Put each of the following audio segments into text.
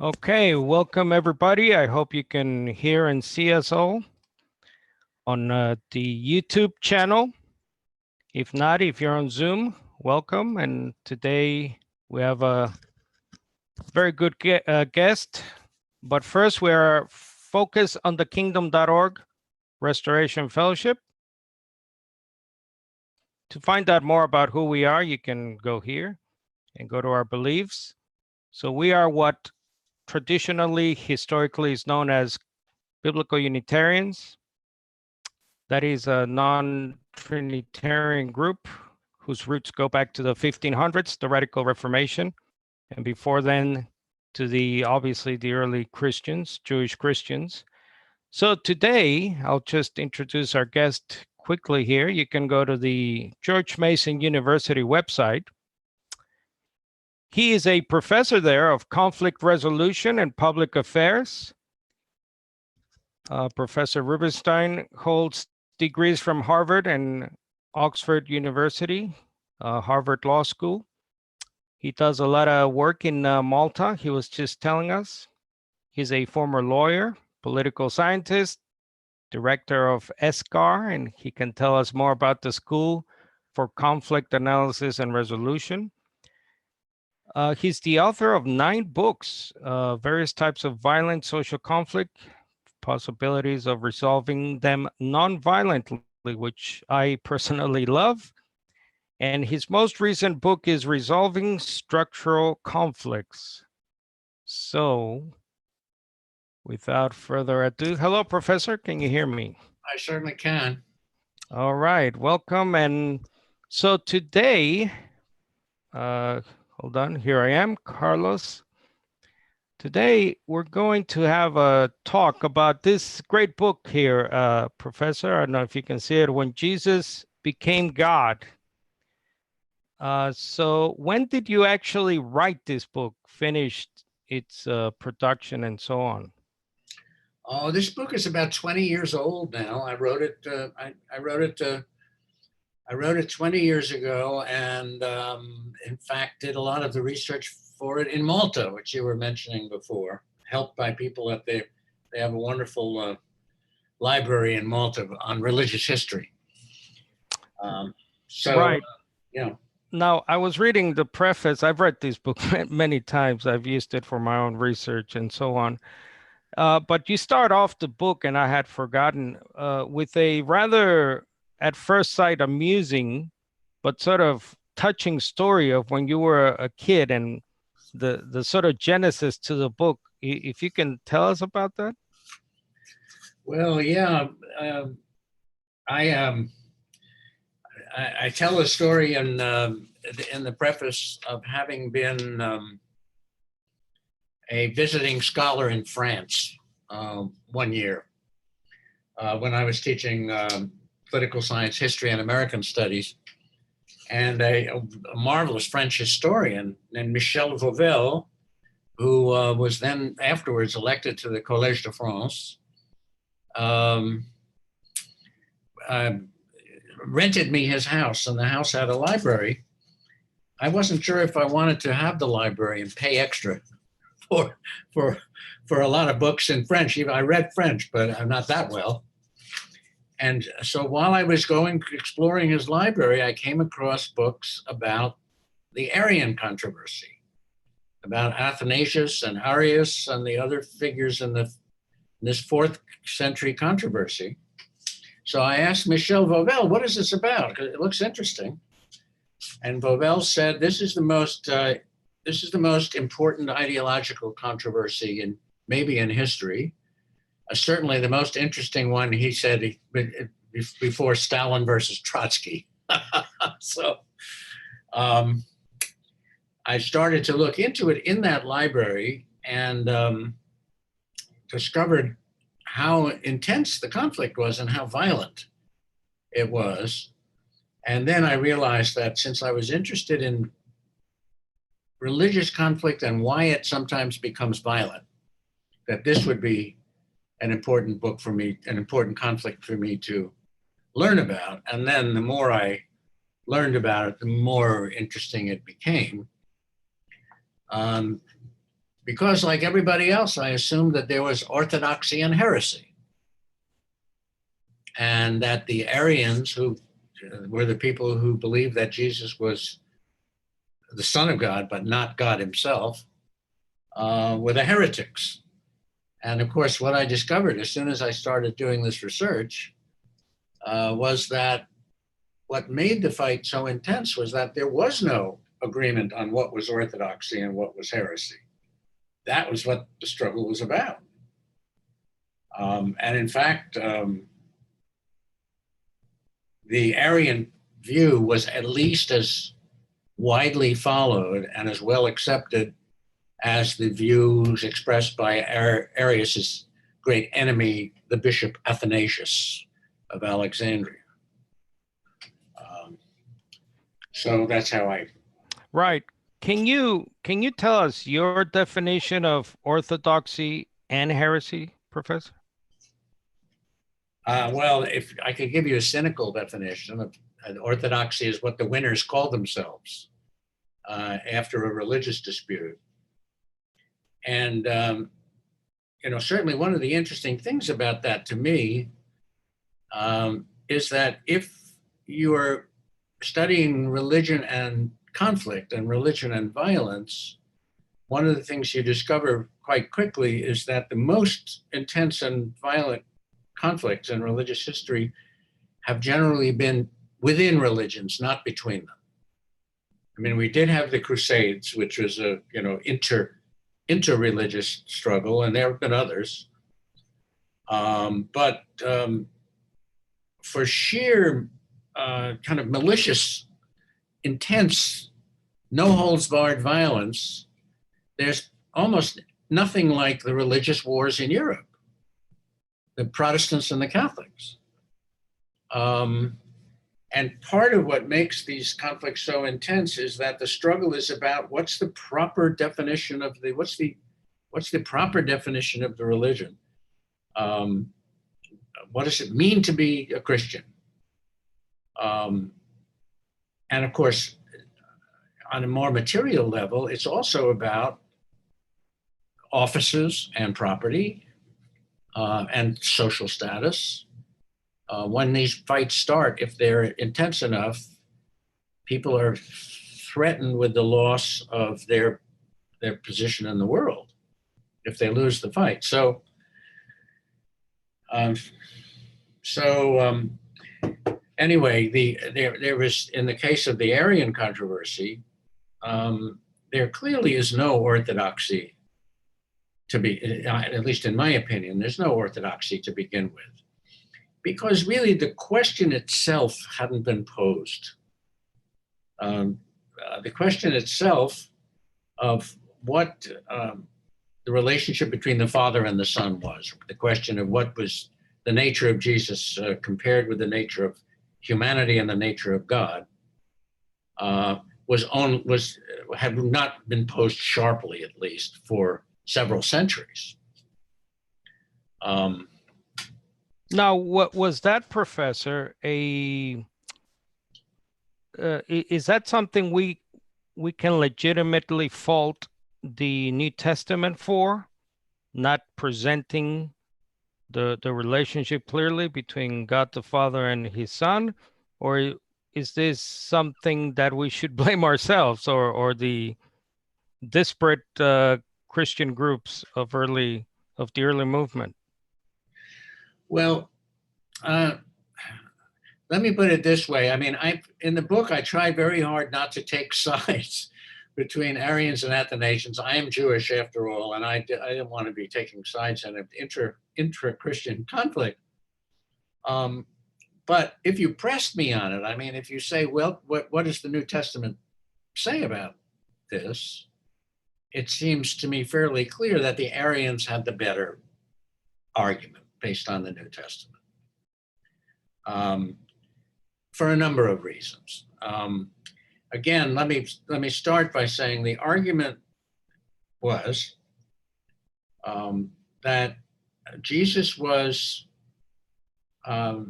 Okay, welcome everybody. I hope you can hear and see us all on the YouTube channel. If not, if you're on Zoom, welcome. And today we have a very good guest. But first, we are focused on the kingdom.org Restoration Fellowship. To find out more about who we are, you can go here and go to our beliefs. So we are what traditionally, historically is known as Biblical Unitarians. That is a non-Trinitarian group whose roots go back to the 1500s, the Radical Reformation, and before then to obviously the early Christians, Jewish Christians. So today, I'll just introduce our guest quickly here. You can go to the George Mason University website. He is a professor there of conflict resolution and public affairs. Professor Rubenstein holds degrees from Harvard and Oxford University, Harvard Law School. He does a lot of work in Malta, he was just telling us. He's a former lawyer, political scientist, director of ESCAR, and he can tell us more about the School for Conflict Analysis and Resolution. He's the author of 9 books, various types of violent social conflict, possibilities of resolving them non-violently, which I personally love. And his most recent book is Resolving Structural Conflicts. So without further ado, hello, Professor, can you hear me? I certainly can. All right, welcome. And so today, hold on, here I am, Carlos. Today, we're going to have a talk about this great book here, Professor. I don't know if you can see it, When Jesus Became God. So when did you actually write this book, finished its production and so on? Oh, this book is about 20 years old now. I wrote it. I wrote it 20 years ago, and in fact, did a lot of the research for it in Malta, which you were mentioning before. Helped by people that they have a wonderful library in Malta on religious history. Right. Yeah. Now, I was reading the preface. I've read this book many times. I've used it for my own research and so on. But you start off the book, and I had forgotten, with a rather, at first sight, amusing, but sort of touching story of when you were a kid and the sort of genesis to the book. If you can tell us about that. Well, yeah. I tell a story in the preface of having been a visiting scholar in France 1 year when I was teaching political science, history, and American studies. And a marvelous French historian named Michel Vauvel, who was then afterwards elected to the Collège de France, rented me his house, and the house had a library. I wasn't sure if I wanted to have the library and pay extra for a lot of books in French. I read French, but not that well. And so while I was exploring his library, I came across books about the Arian controversy, about Athanasius and Arius and the other figures in this 4th century controversy. So I asked Michel Vauvel, what is this about? Because it looks interesting. And Vauvel said, this is the most important ideological controversy maybe in history. Certainly the most interesting one, he said, before Stalin versus Trotsky. So I started to look into it in that library and discovered how intense the conflict was and how violent it was. And then I realized that since I was interested in religious conflict and why it sometimes becomes violent, that this would be an important book for me, an important conflict for me to learn about. And then the more I learned about it, the more interesting it became. because like everybody else, I assumed that there was orthodoxy and heresy, and that the Aryans, who were the people who believed that Jesus was the Son of God, but not God himself, were the heretics. And of course, what I discovered as soon as I started doing this research was that what made the fight so intense was that there was no agreement on what was orthodoxy and what was heresy. That was what the struggle was about. And in fact, the Arian view was at least as widely followed and as well accepted as the views expressed by Arius's great enemy, the Bishop Athanasius of Alexandria. So that's how I. Right. Can you tell us your definition of orthodoxy and heresy, Professor? Well, if I could give you a cynical definition of orthodoxy, is what the winners call themselves after a religious dispute. And certainly one of the interesting things about that to me is that if you are studying religion and conflict and religion and violence, one of the things you discover quite quickly is that the most intense and violent conflicts in religious history have generally been within religions, not between them. I mean, we did have the Crusades, which was a inter-religious struggle, and there have been others. But for sheer kind of malicious, intense, no-holds-barred violence, there's almost nothing like the religious wars in Europe, the Protestants and the Catholics. And part of what makes these conflicts so intense is that the struggle is about what's the proper definition of the proper definition of the religion. What does it mean to be a Christian? And of course, on a more material level, it's also about offices and property and social status. When these fights start, if they're intense enough, people are threatened with the loss of their position in the world if they lose the fight. So anyway, there was, in the case of the Arian controversy, there clearly is no orthodoxy to be, at least in my opinion, there's no orthodoxy to begin with. Because really the question itself hadn't been posed. The question itself of what the relationship between the Father and the Son was, the question of what was the nature of Jesus compared with the nature of humanity and the nature of God, had not been posed sharply, at least, for several centuries. Now, what was that, Professor? Is that something we can legitimately fault the New Testament for, not presenting the relationship clearly between God the Father and His Son, or is this something that we should blame ourselves or the disparate Christian groups of the early movement? Well, let me put it this way. I mean, in the book, I try very hard not to take sides between Aryans and Athanasians. I am Jewish after all, and I didn't want to be taking sides in an intra-Christian conflict. But if you pressed me on it, I mean, if you say, well, what does the New Testament say about this? It seems to me fairly clear that the Aryans had the better argument based on the New Testament, for a number of reasons. Again, let me start by saying the argument was that Jesus was a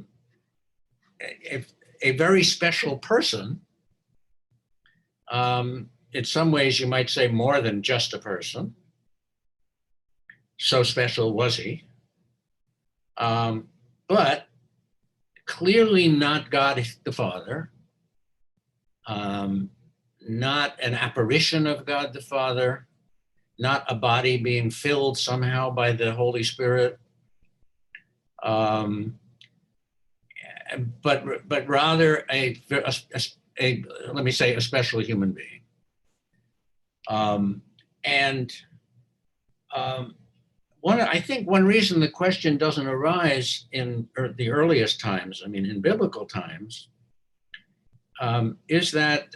very special person. In some ways, you might say more than just a person. so special was he. But clearly not God the Father, not an apparition of God the Father, not a body being filled somehow by the Holy Spirit, but rather a let me say a special human being. I think one reason the question doesn't arise in the earliest times, I mean, in biblical times, is that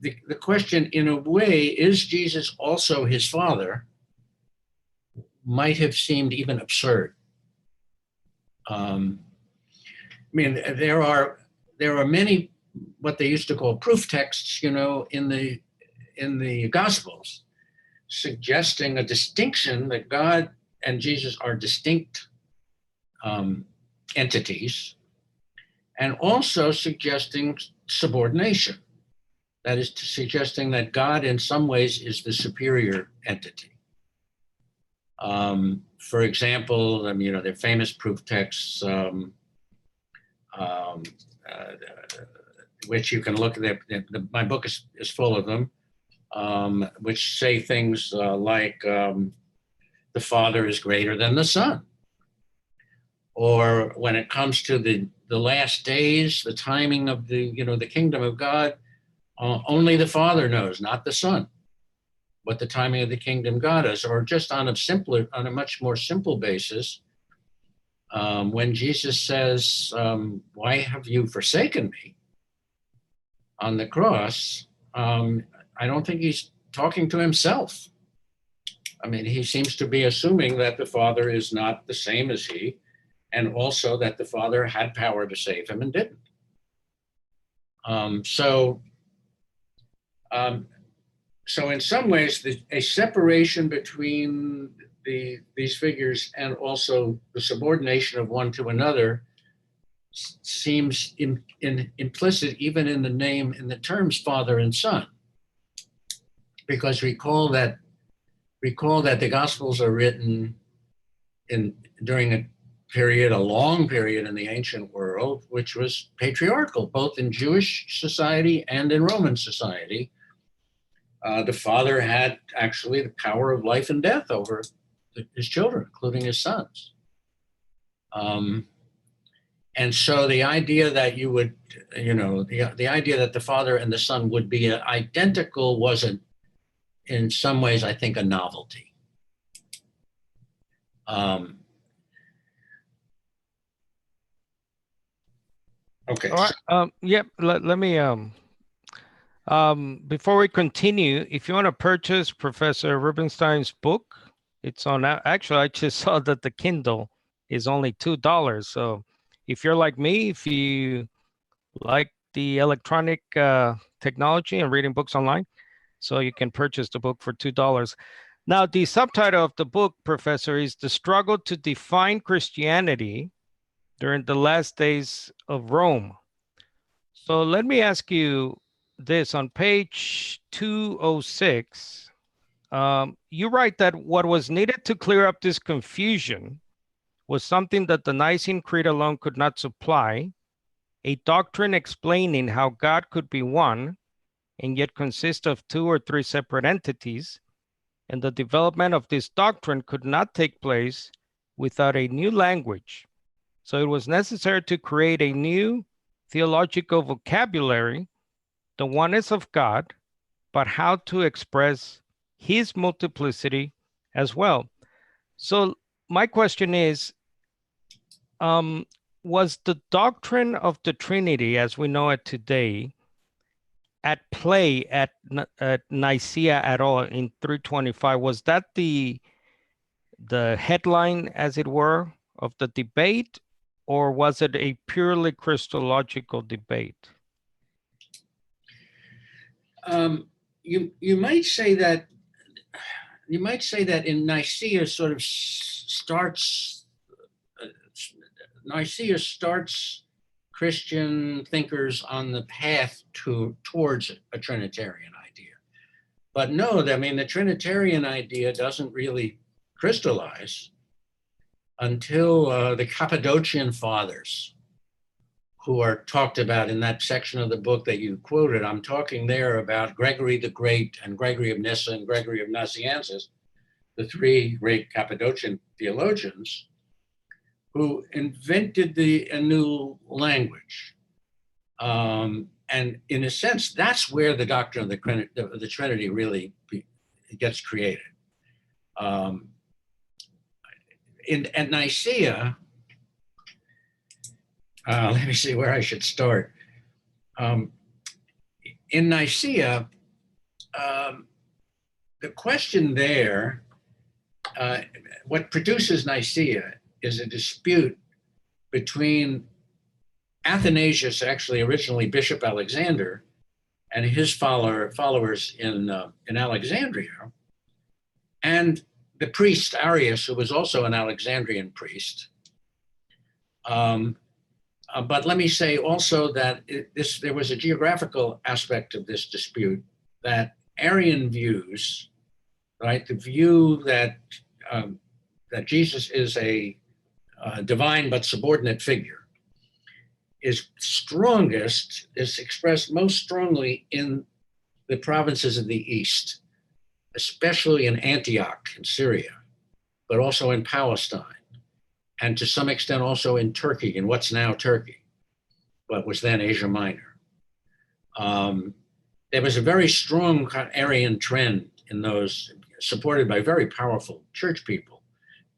the question, in a way, is Jesus also his Father, might have seemed even absurd. I mean, there are many what they used to call proof texts, in the Gospels, suggesting a distinction that God and Jesus are distinct entities, and also suggesting subordination. That is, suggesting that God in some ways is the superior entity. For example, there are famous proof texts, which you can look at. My book is full of them, which say things like the Father is greater than the Son. Or when it comes to the last days, the timing of the kingdom of God, only the Father knows, not the Son, what the timing of the kingdom God is. Or just on a much more simple basis, when Jesus says, "Why have you forsaken me?" on the cross, I don't think he's talking to himself. I mean, he seems to be assuming that the Father is not the same as he, and also that the Father had power to save him and didn't. So in some ways, a separation between these figures and also the subordination of one to another seems implicit even in the terms Father and Son. Because recall that the Gospels are written during a long period in the ancient world, which was patriarchal, both in Jewish society and in Roman society. The Father had actually the power of life and death over his children, including his sons. And so the idea that the idea that the Father and the Son would be identical wasn't, in some ways, I think, a novelty. Okay. All right. Yep. Let me. Before we continue, if you want to purchase Professor Rubenstein's book, it's on. Actually, I just saw that the Kindle is only $2. So, if you're like me, if you like the electronic technology and reading books online, so you can purchase the book for $2. Now, the subtitle of the book, Professor, is "The Struggle to Define Christianity During the Last Days of Rome." So let me ask you this. On page 206, you write that what was needed to clear up this confusion was something that the Nicene Creed alone could not supply, a doctrine explaining how God could be one and yet consist of two or three separate entities, and the development of this doctrine could not take place without a new language. So it was necessary to create a new theological vocabulary, the oneness of God, but how to express his multiplicity as well. So my question is, was the doctrine of the Trinity as we know it today at play at Nicaea at all in 325? Was that the headline, as it were, of the debate, or was it a purely Christological debate? You might say that in Nicaea sort of starts Christian thinkers on the path towards a Trinitarian idea. But no, I mean, the Trinitarian idea doesn't really crystallize until the Cappadocian Fathers, who are talked about in that section of the book that you quoted. I'm talking there about Gregory the Great and Gregory of Nyssa and Gregory of Nazianzus, the three great Cappadocian theologians who invented a new language. And in a sense, that's where the doctrine of the Trinity really gets created. At Nicaea, let me see where I should start. In Nicaea, the question there, what produces Nicaea is a dispute between Athanasius, actually originally Bishop Alexander, and his followers in Alexandria, and the priest Arius, who was also an Alexandrian priest. But let me say also that there was a geographical aspect of this dispute, that Arian views, right, the view that Jesus is a divine but subordinate figure, is expressed most strongly in the provinces of the East, especially in Antioch in Syria, but also in Palestine, and to some extent also in Turkey, in what's now Turkey, but was then Asia Minor. There was a very strong Aryan trend in those, supported by very powerful church people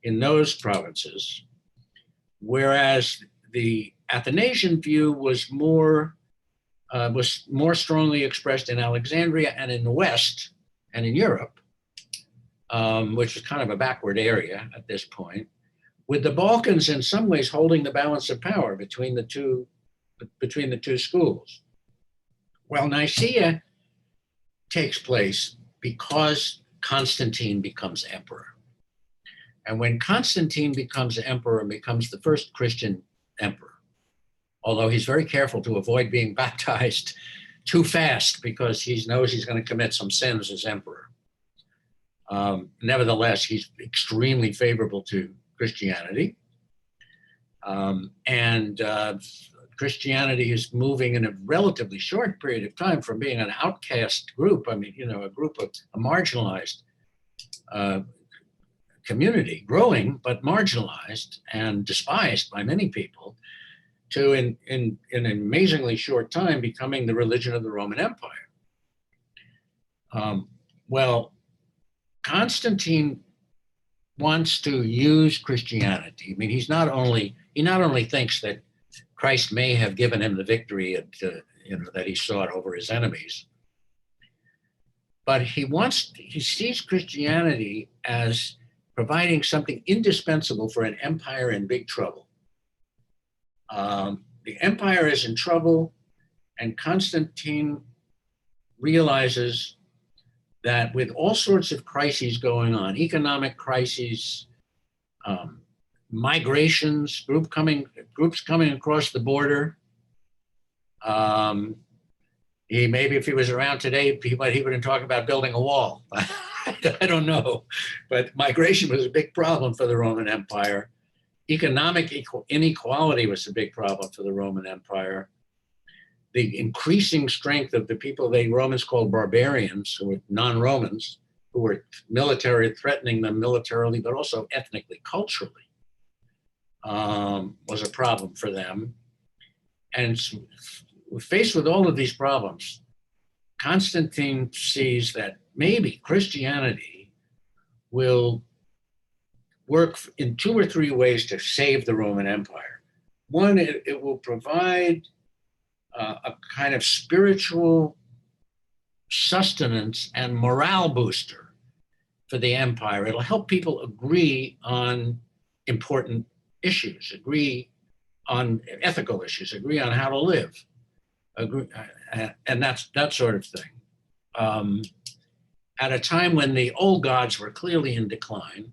in those provinces, whereas the Athanasian view was more strongly expressed in Alexandria and in the West and in Europe, which was kind of a backward area at this point, with the Balkans in some ways holding the balance of power between the two schools. Well, Nicaea takes place because Constantine becomes emperor. And when Constantine becomes emperor and becomes the first Christian emperor, although he's very careful to avoid being baptized too fast because he knows he's going to commit some sins as emperor. Nevertheless, he's extremely favorable to Christianity. Christianity is moving in a relatively short period of time from being an outcast group, a group of a marginalized community, growing but marginalized and despised by many people, to in an amazingly short time becoming the religion of the Roman Empire. Well, Constantine wants to use Christianity. I mean, he not only thinks that Christ may have given him the victory that he sought over his enemies, but he sees Christianity as providing something indispensable for an empire in big trouble. The empire is in trouble, and Constantine realizes that with all sorts of crises going on, economic crises, migrations, groups coming across the border, maybe if he was around today, he wouldn't talk about building a wall. I don't know, but migration was a big problem for the Roman Empire. Economic inequality was a big problem for the Roman Empire. The increasing strength of the people the Romans called barbarians, who were non-Romans, who were threatening them militarily, but also ethnically, culturally, was a problem for them. And faced with all of these problems, Constantine sees that maybe Christianity will work in two or three ways to save the Roman Empire. One, it will provide a kind of spiritual sustenance and morale booster for the empire. It'll help people agree on important issues, agree on ethical issues, agree on how to live, and that sort of thing. At a time when the old gods were clearly in decline,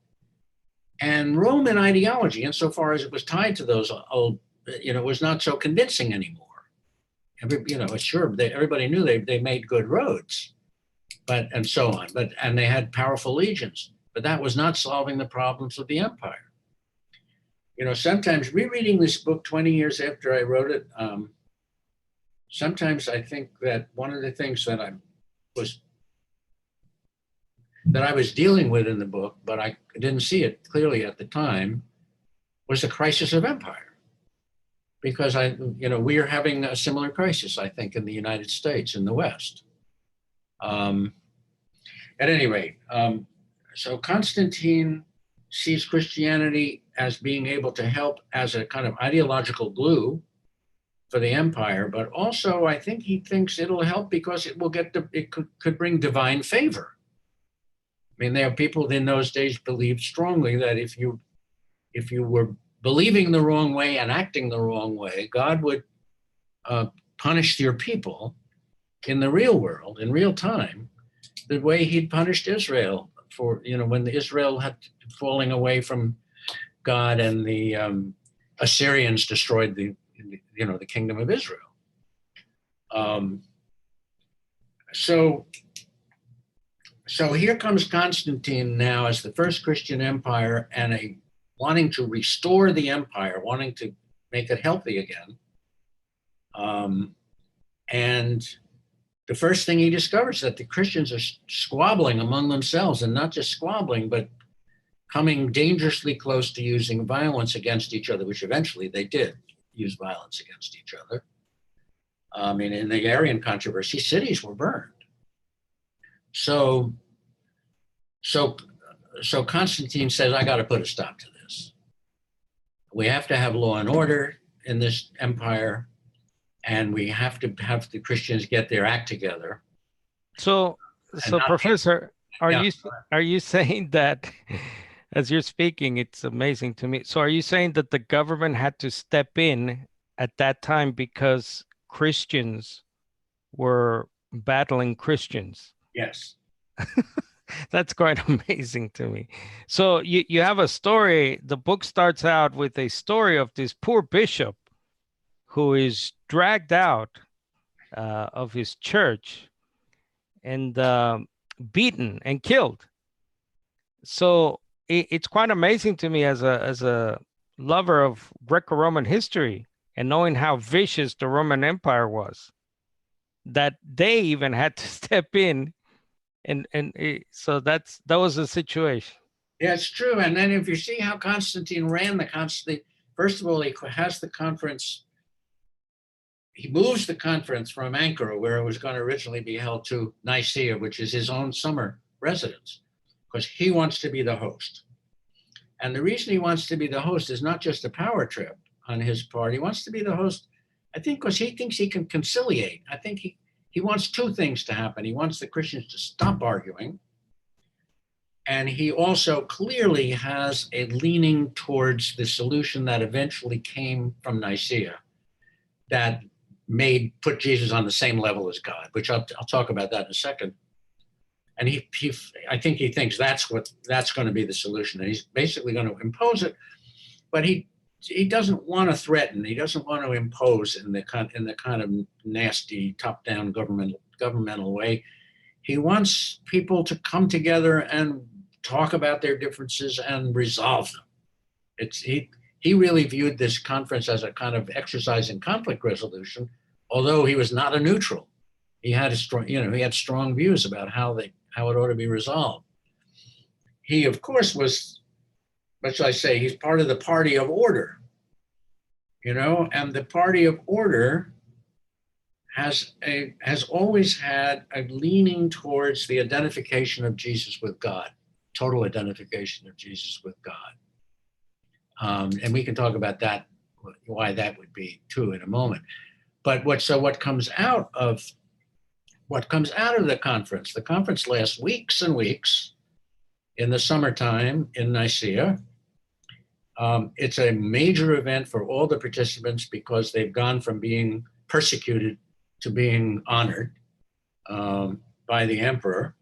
and Roman ideology, insofar as it was tied to those old, was not so convincing anymore. Everybody knew they made good roads, and so on. And they had powerful legions, but that was not solving the problems of the empire. You know, sometimes rereading this book 20 years after I wrote it, sometimes I think that one of the things that I was dealing with in the book, but I didn't see it clearly at the time, was the crisis of empire. Because we are having a similar crisis, I think, in the United States, in the West. At any rate, so Constantine sees Christianity as being able to help as a kind of ideological glue for the empire, but also I think he thinks it'll help because it could bring divine favor. I mean, there are people in those days believed strongly that if you were believing the wrong way and acting the wrong way, God would punish your people in the real world, in real time, the way he'd punished Israel for, when Israel had falling away from God and the Assyrians destroyed the kingdom of Israel. So here comes Constantine now as the first Christian empire and wanting to restore the empire, wanting to make it healthy again. And the first thing he discovers that the Christians are squabbling among themselves, and not just squabbling, but coming dangerously close to using violence against each other, which eventually they did use violence against each other. In the Aryan controversy, cities were burned. So Constantine says, I got to put a stop to this. We have to have law and order in this empire, and we have to have the Christians get their act together. So Professor, are you saying that, as you're speaking, it's amazing to me. So are you saying that the government had to step in at that time because Christians were battling Christians? Yes. That's quite amazing to me. So you have a story. The book starts out with a story of this poor bishop who is dragged out of his church and beaten and killed. So it's quite amazing to me as a lover of Greco-Roman history and knowing how vicious the Roman Empire was, that they even had to step in. So that was the situation. Yeah, it's true. And then if you see how Constantine ran first of all, he has the conference. He moves the conference from Ankara, where it was going to originally be held, to Nicaea, which is his own summer residence, because he wants to be the host. And the reason he wants to be the host is not just a power trip on his part. He wants to be the host, I think, because he thinks he can conciliate. I think he wants two things to happen. He wants the Christians to stop arguing. And he also clearly has a leaning towards the solution that eventually came from Nicaea that put Jesus on the same level as God, which I'll talk about that in a second. And I think he thinks that's going to be the solution. And he's basically going to impose it, but he doesn't want to threaten. He doesn't want to impose in the kind of nasty top-down governmental way. He wants people to come together and talk about their differences and resolve them. He really viewed this conference as a kind of exercise in conflict resolution, although he was not a neutral. He had strong views about how it ought to be resolved. He, of course, was, what shall I say, he's part of the party of order, and the party of order has always had a leaning towards the identification of Jesus with God, total identification of Jesus with God. And we can talk about that, why that would be too, in a moment. But what comes out of the conference lasts weeks and weeks in the summertime in Nicaea. It's a major event for all the participants because they've gone from being persecuted to being honored by the emperor.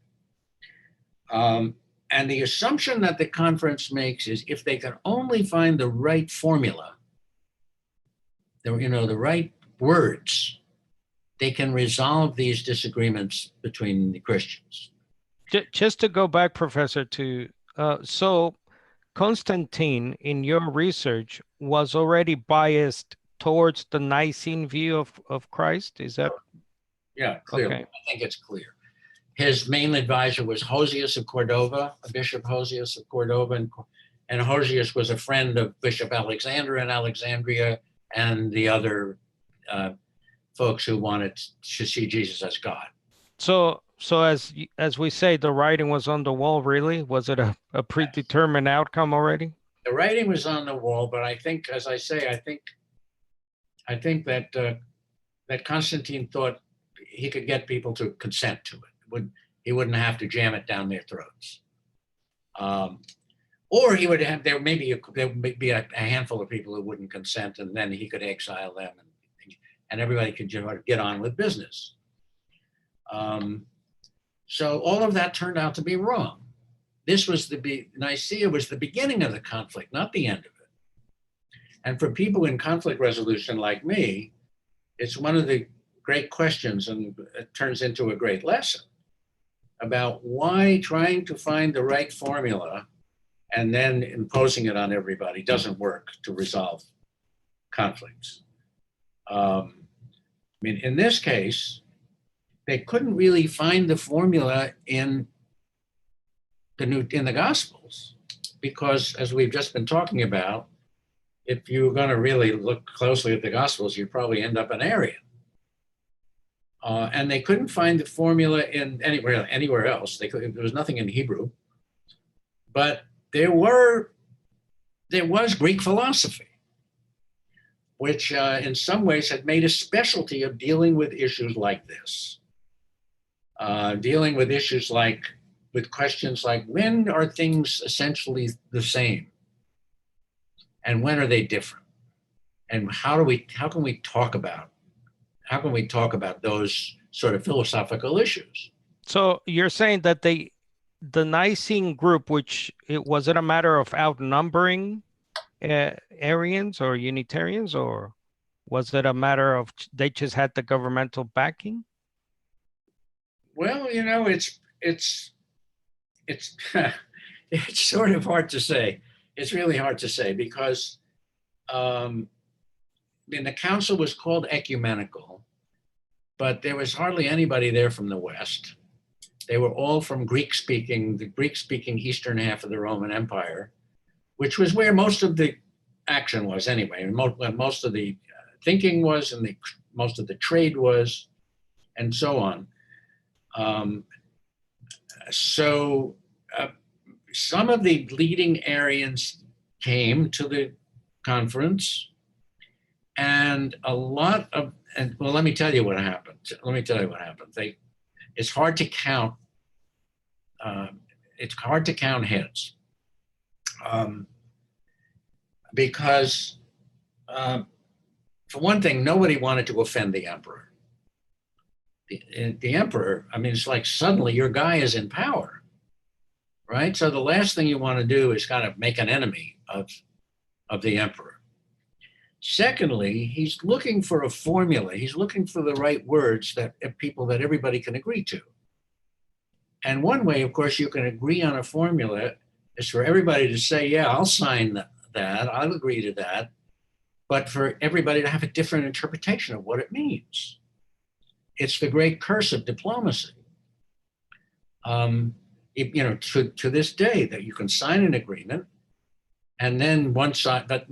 And the assumption that the conference makes is if they can only find the right formula, the right words, they can resolve these disagreements between the Christians. Just to go back, Professor, to So Constantine, in your research, was already biased towards the Nicene view of Christ. Is that Yeah, clearly. okay? I think it's clear. His main advisor was Josias of Cordova, Bishop Josias of Cordova, and Josias was a friend of Bishop Alexander in Alexandria and the other folks who wanted to see Jesus as God. So as we say, the writing was on the wall, really? Was it a predetermined outcome already? The writing was on the wall, but I think, as I say, I think that that Constantine thought he could get people to consent to it. He wouldn't have to jam it down their throats. Or he would have, there would be a handful of people who wouldn't consent, and then he could exile them, and everybody could get on with business. So all of that turned out to be wrong. Nicaea was the beginning of the conflict, not the end of it. And for people in conflict resolution like me, it's one of the great questions, and it turns into a great lesson about why trying to find the right formula and then imposing it on everybody doesn't work to resolve conflicts. I mean, in this case, they couldn't really find the formula in the Gospels, because, as we've just been talking about, if you're going to really look closely at the Gospels, you probably end up an Arian. And they couldn't find the formula in anywhere else. There was nothing in Hebrew, but there was Greek philosophy, which in some ways had made a specialty of dealing with issues like this, dealing with issues with questions like, when are things essentially the same, and when are they different, and how can we talk about those sort of philosophical issues? So you're saying that the Nicene group, was it a matter of outnumbering Aryans or Unitarians, or was it a matter of they just had the governmental backing? Well, it's it's sort of hard to say. It's really hard to say, because the council was called ecumenical, but there was hardly anybody there from the West. They were all from the Greek-speaking eastern half of the Roman Empire, which was where most of the action was anyway, and most of the thinking was, and most of the trade was, and so on. So some of the leading Aryans came to the conference, and let me tell you what happened. It's hard to count. It's hard to count heads, because, for one thing, nobody wanted to offend the emperor. The emperor, I mean, it's like suddenly your guy is in power, right? So the last thing you want to do is kind of make an enemy of the emperor. Secondly, he's looking for a formula. He's looking for the right words that everybody can agree to. And one way, of course, you can agree on a formula is for everybody to say, yeah, I'll sign that, I'll agree to that, but for everybody to have a different interpretation of what it means. It's the great curse of diplomacy. To this day, that you can sign an agreement, and then one side, but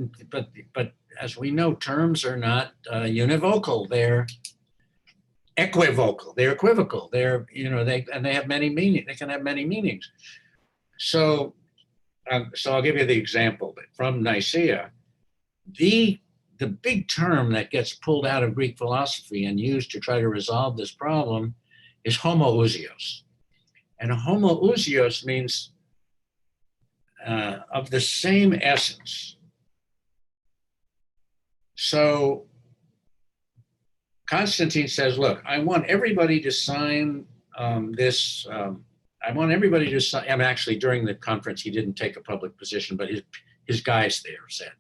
as we know, terms are not univocal; they're equivocal. They're equivocal. They have many meanings. They can have many meanings. So I'll give you the example from Nicaea. The big term that gets pulled out of Greek philosophy and used to try to resolve this problem is homoousios. And homoousios means of the same essence. So Constantine says, look, I want everybody to sign this. I want everybody to sign. I mean, actually, during the conference, he didn't take a public position, but his guys there said,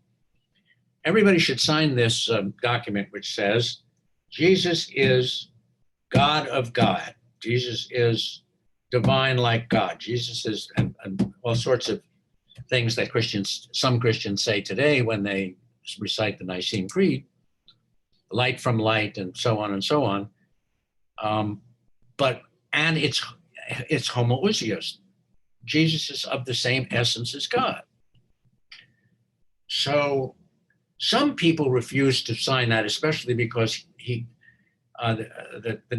everybody should sign this document which says Jesus is God of God. Jesus is divine like God. Jesus is, and all sorts of things that some Christians say today when they recite the Nicene Creed, light from light, and so on and so on. And it's homoousios. Jesus is of the same essence as God. So some people refuse to sign that, especially because the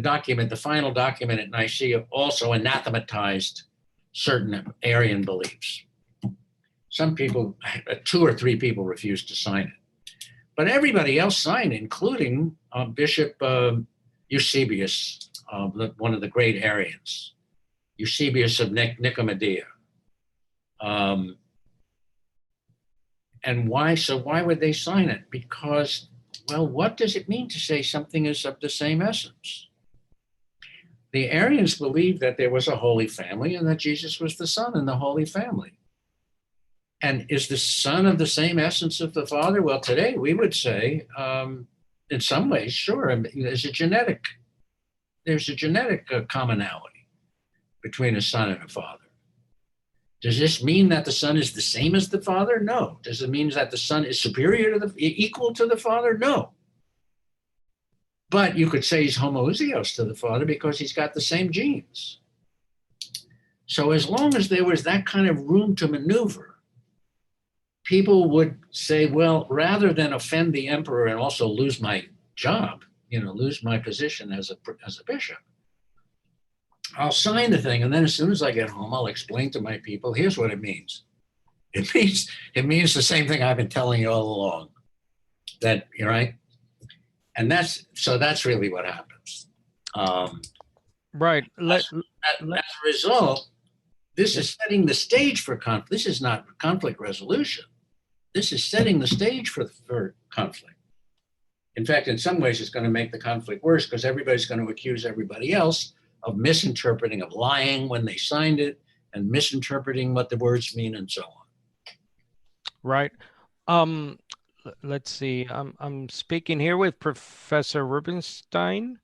document, the final document at Nicaea, also anathematized certain Arian beliefs. Some people, 2 or 3 people, refused to sign it, but everybody else signed, including Bishop Eusebius, one of the great Aryans, Eusebius of Nicomedia. And why? So why would they sign it? Because, well, what does it mean to say something is of the same essence? The Aryans believed that there was a Holy Family and that Jesus was the Son in the Holy Family. And is the Son of the same essence of the Father? Well, today we would say, in some ways, sure, there's a genetic commonality between a Son and a Father. Does this mean that the Son is the same as the Father? No. Does it mean that the Son is equal to the Father? No. But you could say he's homoousios to the Father because he's got the same genes. So as long as there was that kind of room to maneuver, people would say, well, rather than offend the emperor and also lose my job, lose my position as a bishop, I'll sign the thing, and then as soon as I get home, I'll explain to my people, here's what it means. It means the same thing I've been telling you all along. That, you're right? And that's really what happens. Right. As a result, this is setting the stage for conflict. This is not conflict resolution. This is setting the stage for conflict. In fact, in some ways, it's going to make the conflict worse because everybody's going to accuse everybody else of misinterpreting, of lying when they signed it, and misinterpreting what the words mean, and so on. Right. Let's see. I'm speaking here with Professor Rubenstein.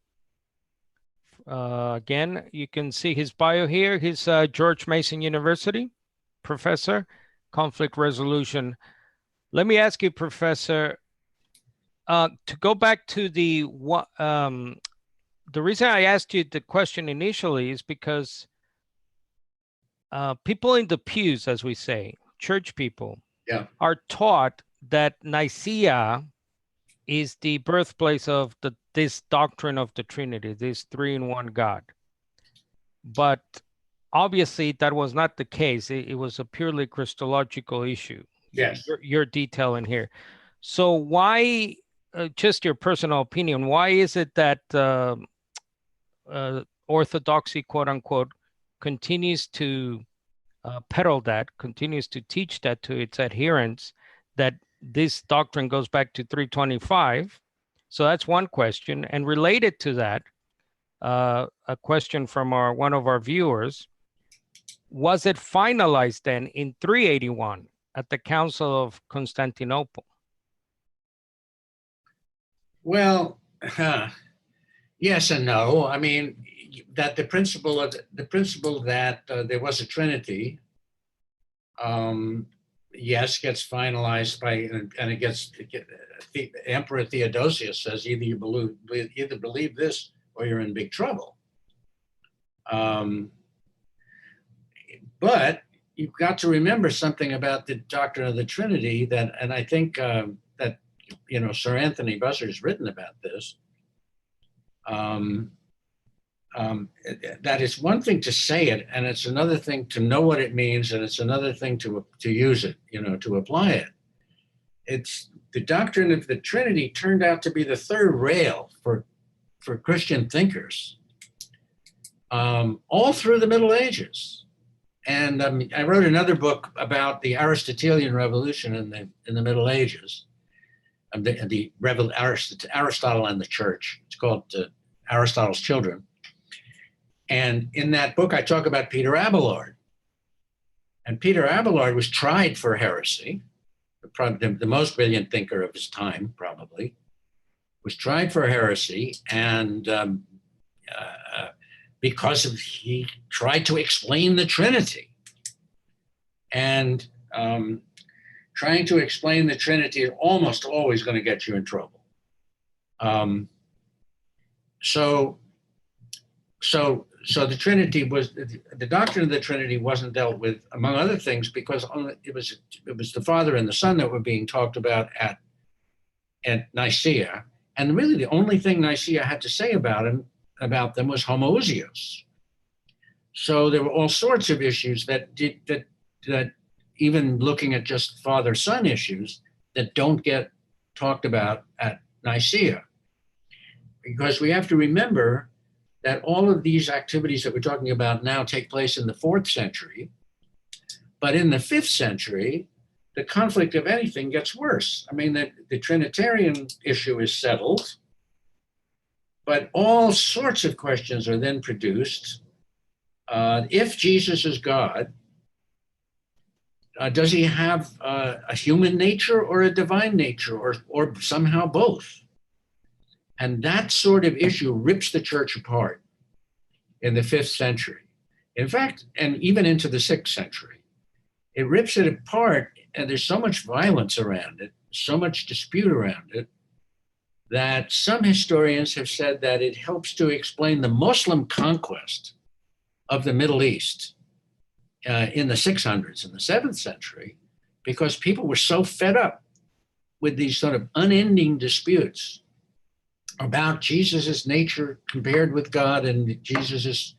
Again, you can see his bio here. He's George Mason University professor, conflict resolution. Let me ask you, Professor, to go back to the reason I asked you the question initially is because people in the pews, as we say, church people, are taught that Nicaea is the birthplace of this doctrine of the Trinity, this 3-in-1 God. But obviously that was not the case. It was a purely Christological issue. Yes. You're detailing here. So why, just your personal opinion, why is it that Orthodoxy, quote unquote, continues to peddle that, continues to teach that to its adherents, that this doctrine goes back to 325? So that's one question. And related to that, a question from one of our viewers: was it finalized then in 381 at the Council of Constantinople? Well, yes and no. I mean, that the principle that there was a Trinity, yes, gets finalized and it gets the Emperor Theodosius says either believe this or you're in big trouble. But you've got to remember something about the doctrine of the Trinity and I think that Sir Anthony Buzzard's written about this. That it's one thing to say it, and it's another thing to know what it means, and it's another thing to use it, to apply it. It's the doctrine of the Trinity turned out to be the third rail for Christian thinkers all through the Middle Ages. And I wrote another book about the Aristotelian revolution in the Middle Ages, Aristotle and the Church. It's called Aristotle's Children. And in that book, I talk about Peter Abelard. And Peter Abelard was tried for heresy, probably the most brilliant thinker of his time, probably, was tried for heresy and because he tried to explain the Trinity. And trying to explain the Trinity is almost always going to get you in trouble. So the Trinity was, the doctrine of the Trinity wasn't dealt with, among other things, because it was the Father and the Son that were being talked about at Nicaea. And really the only thing Nicaea had to say about them was homoousios. So there were all sorts of issues that even looking at just father-son issues that don't get talked about at Nicaea. Because we have to remember that all of these activities that we're talking about now take place in the 4th century, but in the 5th century, the conflict, if anything, gets worse. I mean, the Trinitarian issue is settled, but all sorts of questions are then produced. If Jesus is God, does he have a human nature or a divine nature, or somehow both? And that sort of issue rips the church apart in the 5th century. In fact, and even into the 6th century. It rips it apart, and there's so much violence around it, so much dispute around it, that some historians have said that it helps to explain the Muslim conquest of the Middle East in the 600s, in the 7th century, because people were so fed up with these sort of unending disputes about Jesus's nature compared with God, and Jesus's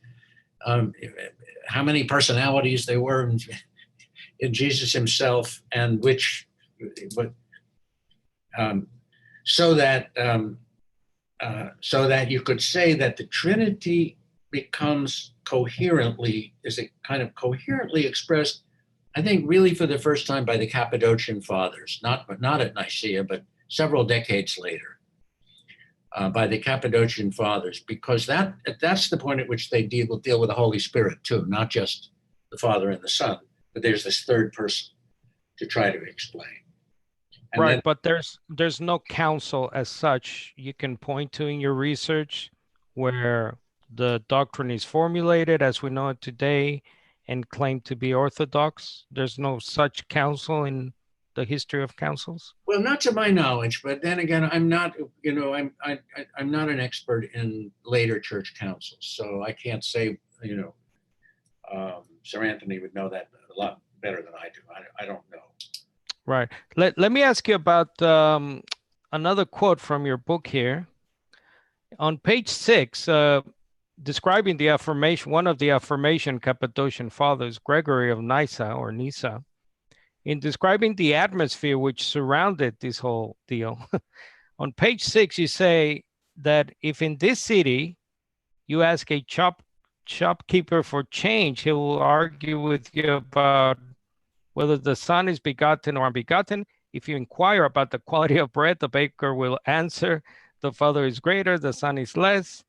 how many personalities there were in Jesus himself, and so that you could say that the Trinity becomes coherently expressed, I think, really for the first time by the Cappadocian Fathers, not at Nicaea, but several decades later. By the Cappadocian Fathers, because that's the point at which they deal with the Holy Spirit too, not just the Father and the Son, but there's this third person to try to explain. And right, but there's no council as such you can point to in your research where the doctrine is formulated as we know it today and claimed to be orthodox. There's no such council in the history of councils? Well, not to my knowledge, but then again, I'm not an expert in later church councils, so I can't say, Sir Anthony would know that a lot better than I do. I don't know. Right. Let me ask you about another quote from your book here. On page 6, describing the affirmation, one of the affirmation Cappadocian Fathers, Gregory of Nyssa, in describing the atmosphere which surrounded this whole deal, on page 6, you say that if in this city you ask a shopkeeper for change, he will argue with you about whether the Son is begotten or unbegotten. If you inquire about the quality of bread, the baker will answer, the Father is greater, the Son is less.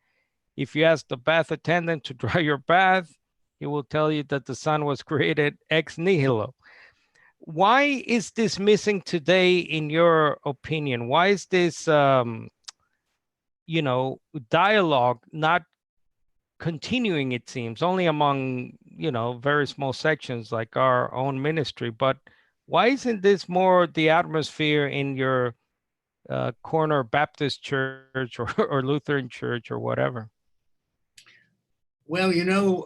If you ask the bath attendant to dry your bath, he will tell you that the Son was created ex nihilo. Why is this missing today, in your opinion? Why is this, dialogue not continuing, it seems, only among, very small sections like our own ministry? But why isn't this more the atmosphere in your corner Baptist church or Lutheran church or whatever? Well, you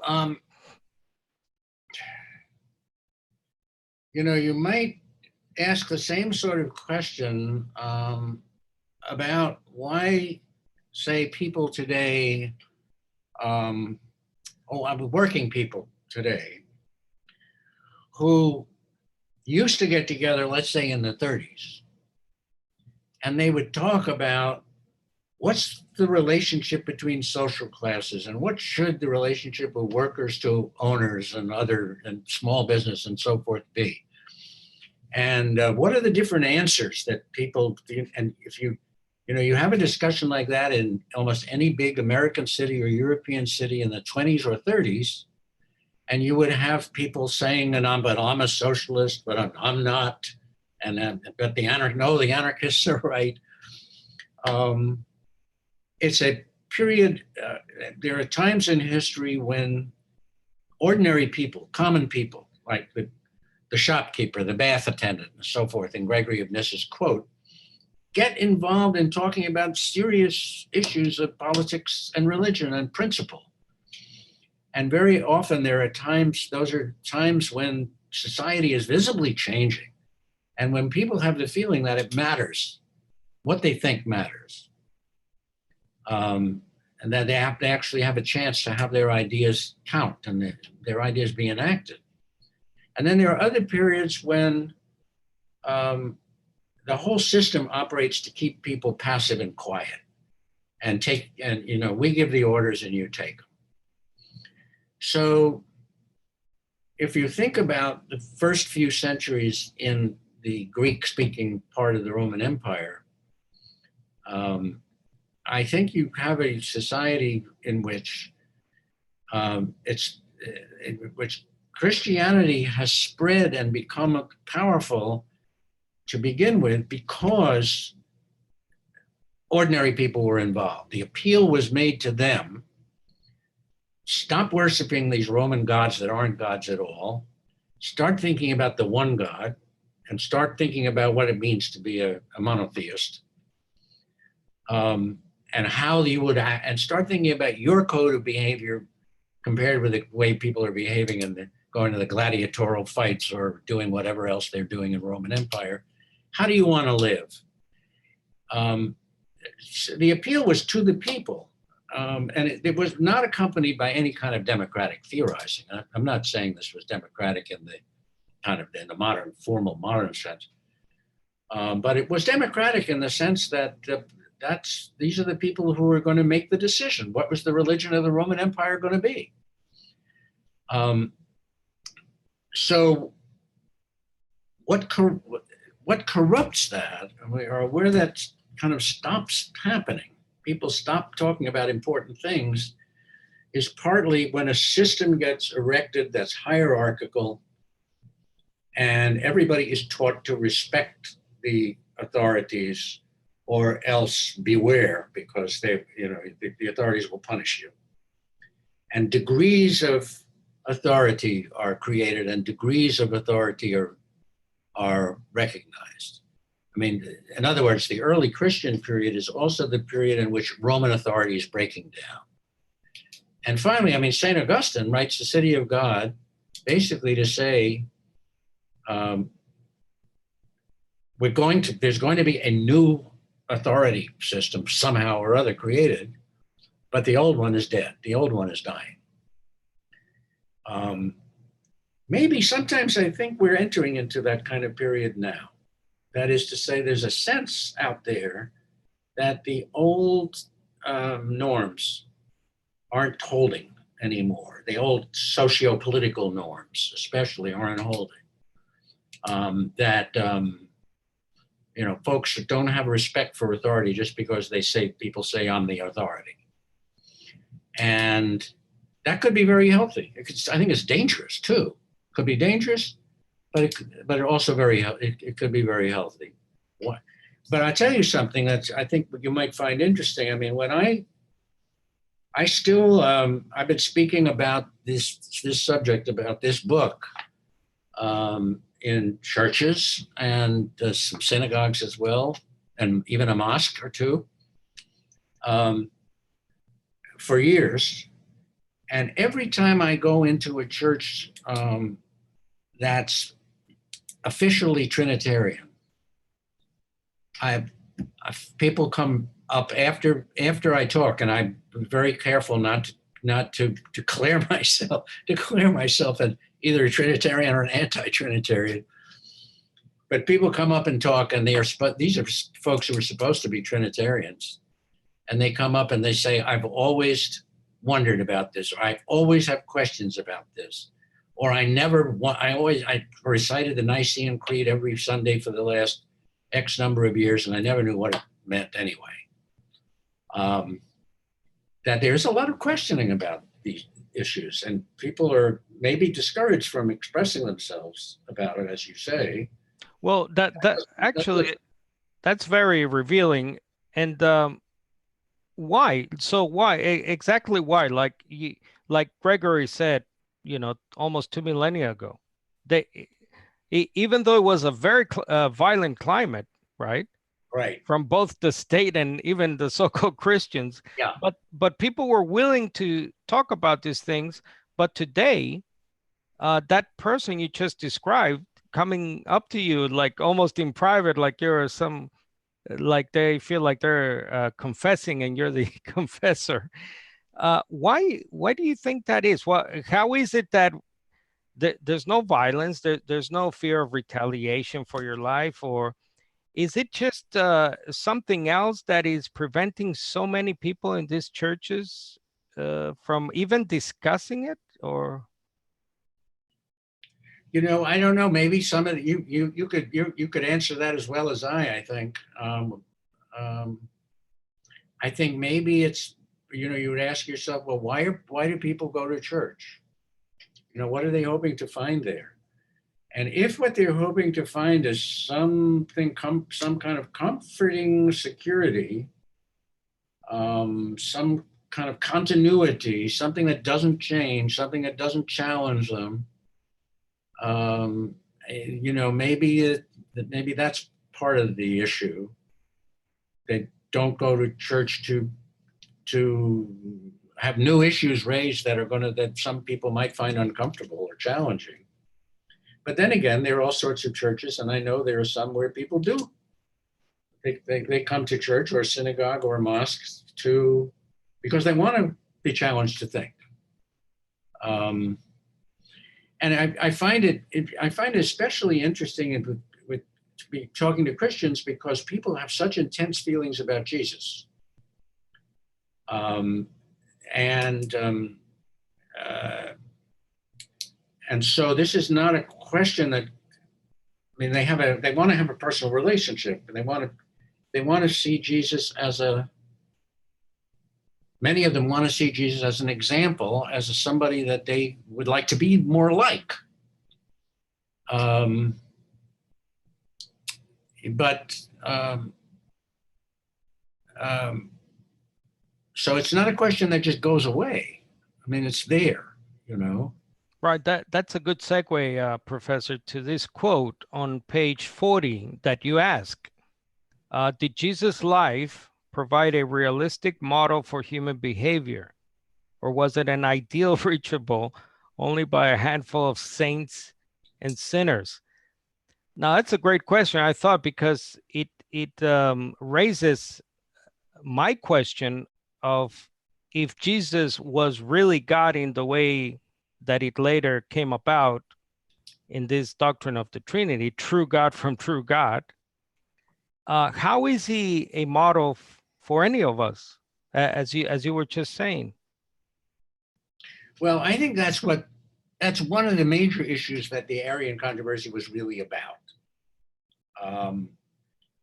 might ask the same sort of question about why, say, people today, working people today, who used to get together, let's say in the 30s, and they would talk about what's the relationship between social classes and what should the relationship of workers to owners and small business and so forth be. And what are the different answers that people, and if you have a discussion like that in almost any big American city or European city in the 20s or 30s, and you would have people saying, but I'm a socialist, but I'm not, but the anarchists are right. It's a period, there are times in history when ordinary people, common people, like the shopkeeper, the bath attendant, and so forth, in Gregory of Nyssa's quote, get involved in talking about serious issues of politics and religion and principle. And very often there are times, those are times when society is visibly changing and when people have the feeling that it matters, what they think matters. And that they have to actually have a chance to have their ideas count and their ideas be enacted. And then there are other periods when the whole system operates to keep people passive and quiet and we give the orders and you take them. So if you think about the first few centuries in the Greek-speaking part of the Roman Empire, I think you have a society in which Christianity has spread and become powerful to begin with because ordinary people were involved. The appeal was made to them. Stop worshiping these Roman gods that aren't gods at all. Start thinking about the one God and start thinking about what it means to be a monotheist. And how you would, and start thinking about your code of behavior compared with the way people are behaving and going to the gladiatorial fights or doing whatever else they're doing in Roman Empire. How do you want to live? The appeal was to the people. And it was not accompanied by any kind of democratic theorizing. I'm not saying this was democratic in the modern, formal modern sense. But it was democratic in the sense that these are the people who are going to make the decision. What was the religion of the Roman Empire going to be? So what corrupts that, or where that kind of stops happening, people stop talking about important things, is partly when a system gets erected that's hierarchical and everybody is taught to respect the authorities or else beware, because the authorities will punish you. And degrees of authority are created and degrees of authority are recognized. I mean, in other words, the early Christian period is also the period in which Roman authority is breaking down. And finally, I mean, St. Augustine writes The City of God basically to say, there's going to be a new authority system somehow or other created, but the old one is dead. The old one is dying. Maybe sometimes I think we're entering into that kind of period now. That is to say, there's a sense out there that the old norms aren't holding anymore. The old socio-political norms, especially, aren't holding. Folks don't have respect for authority just because people say I'm the authority. And that could be very healthy. I think it's dangerous too. Could be dangerous, but it also it could be very healthy. But I'll tell you something that I think you might find interesting. I mean, when I've been speaking about this subject, about this book, in churches and some synagogues as well, and even a mosque or two, for years. And every time I go into a church that's officially Trinitarian, people come up after I talk, and I'm very careful not to declare myself as either a Trinitarian or an anti-Trinitarian. But people come up and talk, and these are folks who are supposed to be Trinitarians, and they come up and they say, I've always wondered about this, or I always have questions about this, or I recited the Nicene Creed every Sunday for the last X number of years, and I never knew what it meant anyway. That there's a lot of questioning about these issues, and people are maybe discouraged from expressing themselves about it, as you say. Well, that's very revealing. And Why? So why? Exactly why? Like Gregory said, almost 2 millennia ago, they even though it was a very violent climate, right? Right. From both the state and even the so-called Christians, Yeah. but people were willing to talk about these things. But today, that person you just described coming up to you like almost in private, like you're some, like they feel like they're confessing and you're the confessor. Why do you think that is? How is it that there's no violence, there's no fear of retaliation for your life, or is it just something else that is preventing so many people in these churches from even discussing it? Or I don't know. Maybe some of you could answer that as well as I think. Um, I think maybe it's, you would ask yourself, well, why do people go to church? What are they hoping to find there? And if what they're hoping to find is some kind of comforting security, some kind of continuity, something that doesn't change, something that doesn't challenge them, maybe that's part of the issue. They don't go to church to have new issues raised that some people might find uncomfortable or challenging. But then again, there are all sorts of churches, and I know there are some where people do. They come to church or a synagogue or a mosque because they want to be challenged to think. And I find it especially interesting to be talking to Christians because people have such intense feelings about Jesus. And so this is not a question that, they want to have a personal relationship, and they want to see Jesus many of them want to see Jesus as an example, as somebody that they would like to be more like. So it's not a question that just goes away. It's there, right, that's a good segue, Professor, to this quote on page 40 that you ask. Did Jesus' life provide a realistic model for human behavior, or was it an ideal reachable only by a handful of saints and sinners? Now, that's a great question, I thought, because it raises my question of if Jesus was really God in the way that it later came about in this doctrine of the Trinity, true God from true God, how is he a model for any of us, as you were just saying? Well, I think that's one of the major issues that the Arian controversy was really about.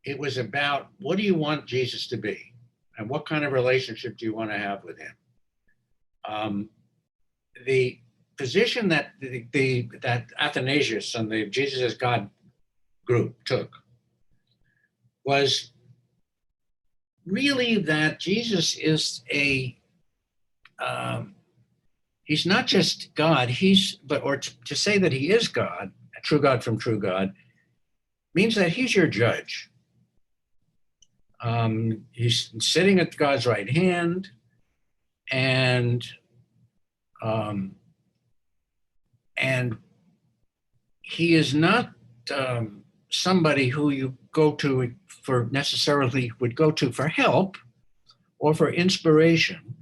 It was about, what do you want Jesus to be? And what kind of relationship do you want to have with him? The position that that Athanasius and the Jesus as God group took was really that Jesus is he's not just God, to say that he is God, a true God from true God, means that he's your judge. He's sitting at God's right hand, and he is not somebody who you would go to for help or for inspiration.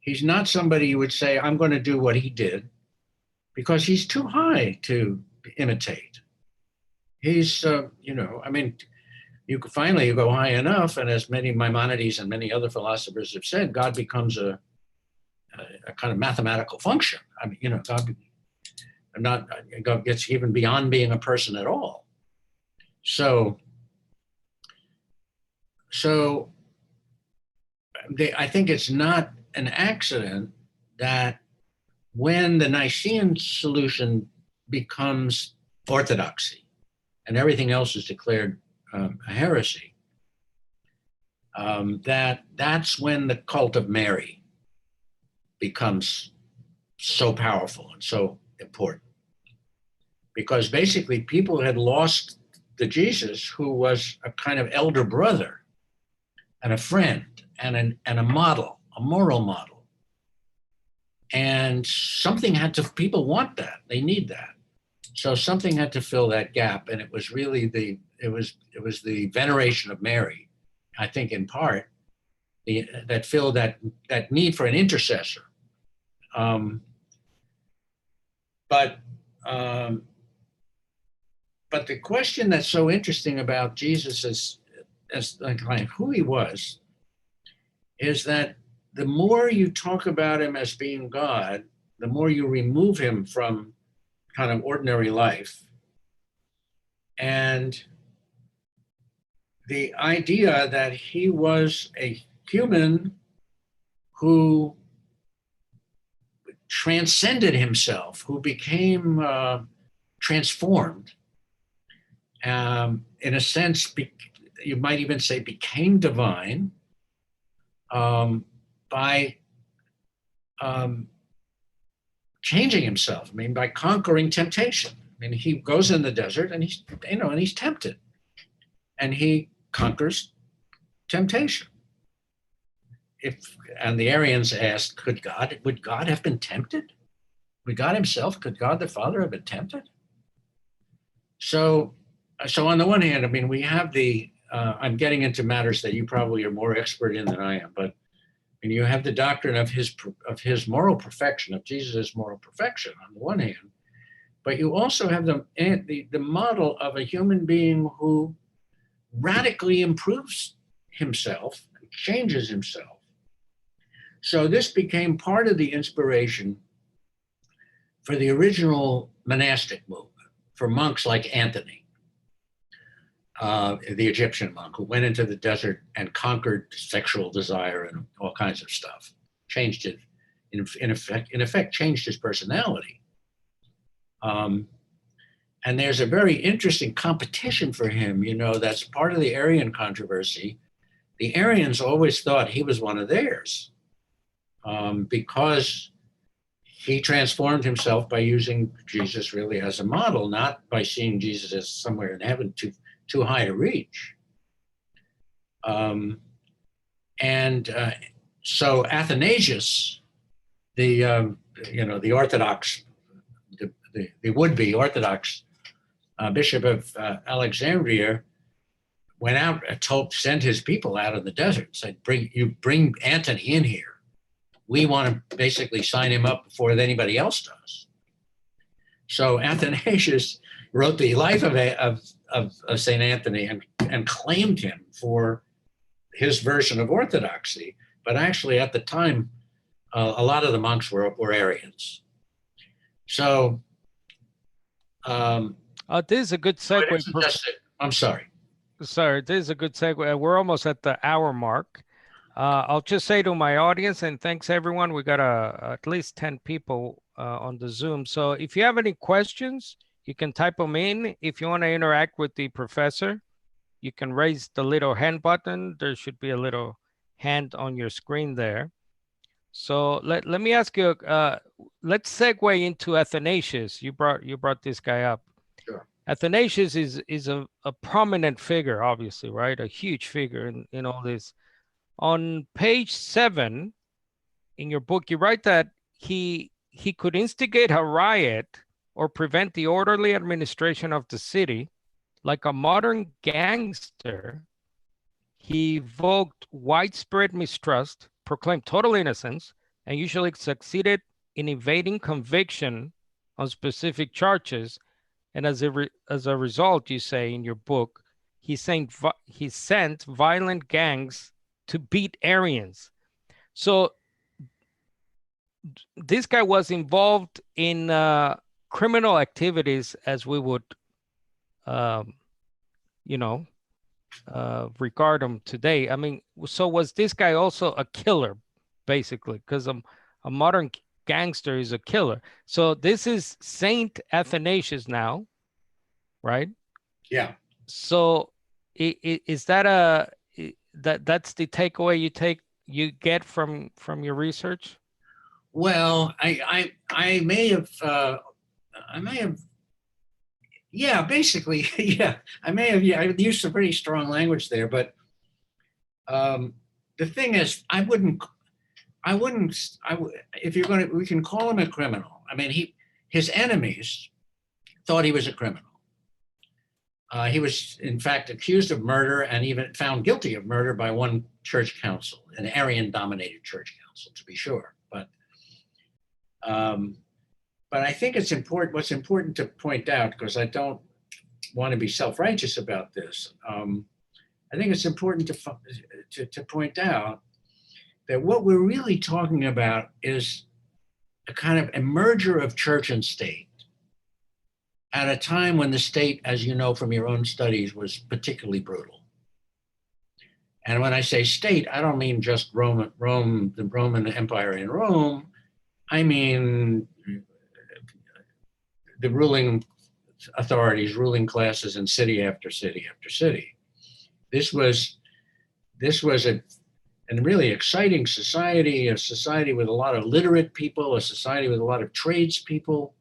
He's not somebody you would say, I'm going to do what he did, because he's too high to imitate. He's, you go high enough, and as many Maimonides and many other philosophers have said, God becomes a kind of mathematical function. God gets even beyond being a person at all. So I think it's not an accident that when the Nicene solution becomes orthodoxy and everything else is declared a heresy, that's when the cult of Mary becomes so powerful and so important. Because basically people had lost the Jesus who was a kind of elder brother and a friend and a model, a moral model. And something had to, people want that, they need that. So something had to fill that gap. And it was really the veneration of Mary, I think in part, that filled that need for an intercessor. But the question that's so interesting about Jesus as like who he was, is that the more you talk about him as being God, the more you remove him from kind of ordinary life. And the idea that he was a human who transcended himself, who became transformed, in a sense, you might even say became divine by changing himself. I mean, by conquering temptation. I mean, he goes in the desert and he's tempted, and he conquers temptation. And the Aryans asked, would God have been tempted? Would God himself, could God the Father have been tempted? So on the one hand, I mean, we have I'm getting into matters that you probably are more expert in than I am, but and you have the doctrine of his moral perfection, of Jesus' moral perfection on the one hand, but you also have the model of a human being who radically improves himself, changes himself. So this became part of the inspiration for the original monastic movement, for monks like Anthony, the Egyptian monk who went into the desert and conquered sexual desire and all kinds of stuff, changed it, in effect changed his personality. And there's a very interesting competition for him, that's part of the Arian controversy. The Aryans always thought he was one of theirs because he transformed himself by using Jesus really as a model, not by seeing Jesus as somewhere in heaven too high to reach. So Athanasius, the Orthodox, the would-be Orthodox Bishop of Alexandria, went out and sent his people out in the desert, said, bring Antony in here. We want to basically sign him up before anybody else does. So Athanasius wrote the life of St. Anthony and claimed him for his version of Orthodoxy. But actually at the time, a lot of the monks were Aryans. So this is a good segue. I'm sorry. Sorry, this is a good segue. We're almost at the hour mark. I'll just say to my audience, and thanks everyone, we got at least 10 people on the Zoom. So if you have any questions, you can type them in. If you want to interact with the professor, you can raise the little hand button. There should be a little hand on your screen there. So let me ask you, let's segue into Athanasius. You brought this guy up. Sure. Athanasius is a prominent figure, obviously, right? A huge figure in all this. On page 7 in your book, you write that he could instigate a riot or prevent the orderly administration of the city. Like a modern gangster, he evoked widespread mistrust, proclaimed total innocence, and usually succeeded in evading conviction on specific charges. And as a result, you say in your book, he sent violent gangs to beat Aryans. So this guy was involved in criminal activities, as we would, regard him today. I mean, so was this guy also a killer, basically? Because a modern gangster is a killer. So this is Saint Athanasius now, right? Yeah. So is that that's the takeaway you get from your research? Well, I may have yeah, basically yeah, I may have I used some pretty strong language there, but the thing is, if you're going to, we can call him a criminal. I mean, his enemies thought he was a criminal. He was, in fact, accused of murder and even found guilty of murder by one church council, an Arian-dominated church council, to be sure. But I think it's important. What's important to point out, because I don't want to be self-righteous about this, I think it's important to point out that what we're really talking about is a kind of a merger of church and state at a time when the state, as you know from your own studies, was particularly brutal. And when I say state, I don't mean just Rome, the Roman Empire in Rome. I mean the ruling authorities, ruling classes in city after city after city. This was a really exciting society, a society with a lot of literate people, a society with a lot of tradespeople,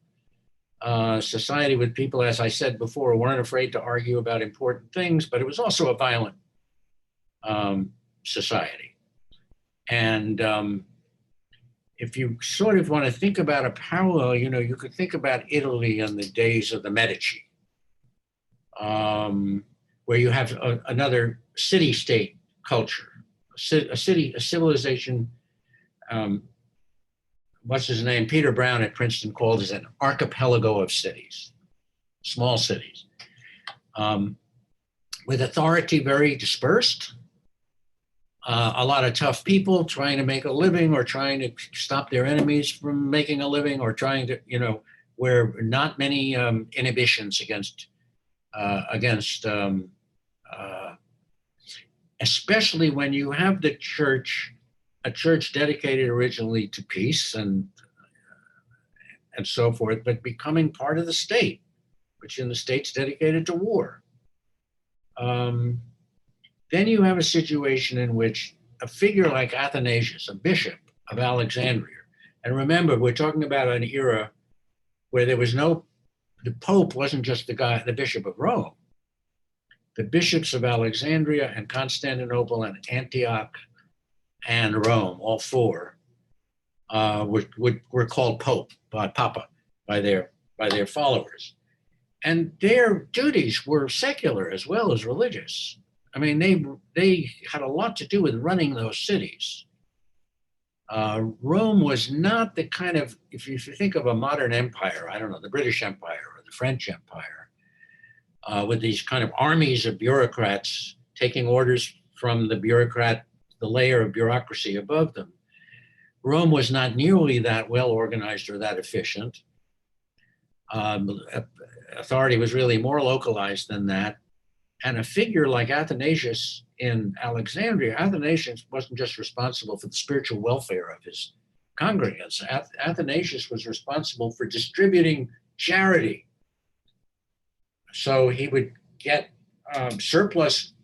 society with people, as I said before, who weren't afraid to argue about important things, but it was also a violent society. And if you sort of want to think about a parallel, you could think about Italy in the days of the Medici, where you have another city-state culture, a civilization. What's his name? Peter Brown at Princeton called it an archipelago of cities, small cities, with authority very dispersed. A lot of tough people trying to make a living or trying to stop their enemies from making a living or trying to, where not many inhibitions against especially when you have a church dedicated originally to peace and so forth, but becoming part of the state, which in the state's dedicated to war. Then you have a situation in which a figure like Athanasius, a bishop of Alexandria, and remember, we're talking about an era where the Pope wasn't just the Bishop of Rome. The bishops of Alexandria and Constantinople and Antioch and Rome, all four, were called Papa by their followers. And their duties were secular as well as religious. I mean, they had a lot to do with running those cities. Rome was not the kind of, if you think of a modern empire, I don't know, the British Empire or the French Empire, with these kind of armies of bureaucrats taking orders from the layer of bureaucracy above them. Rome was not nearly that well organized or that efficient. Authority was really more localized than that. And a figure like Athanasius in Alexandria, Athanasius wasn't just responsible for the spiritual welfare of his congregants. Athanasius was responsible for distributing charity. So he would get surplus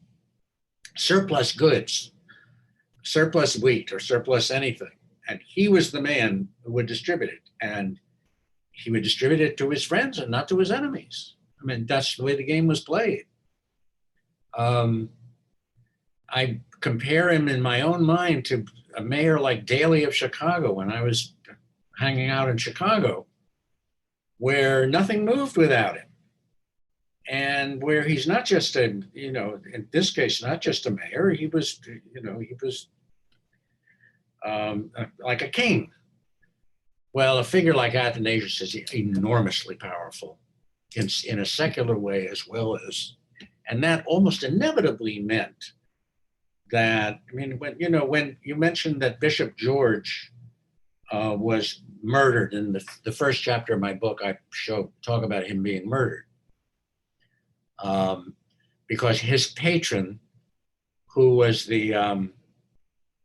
goods, surplus wheat or surplus anything. And he was the man who would distribute it. And he would distribute it to his friends and not to his enemies. I mean, that's the way the game was played. I compare him in my own mind to a mayor like Daley of Chicago when I was hanging out in Chicago, where nothing moved without him. And where he's not just in this case, not just a mayor, he was like a king. Well, a figure like Athanasius is enormously powerful in a secular way as well as, and that almost inevitably meant that, I mean, when you mentioned that Bishop George was murdered in the first chapter of my book, I talk about him being murdered. Because his patron, who was the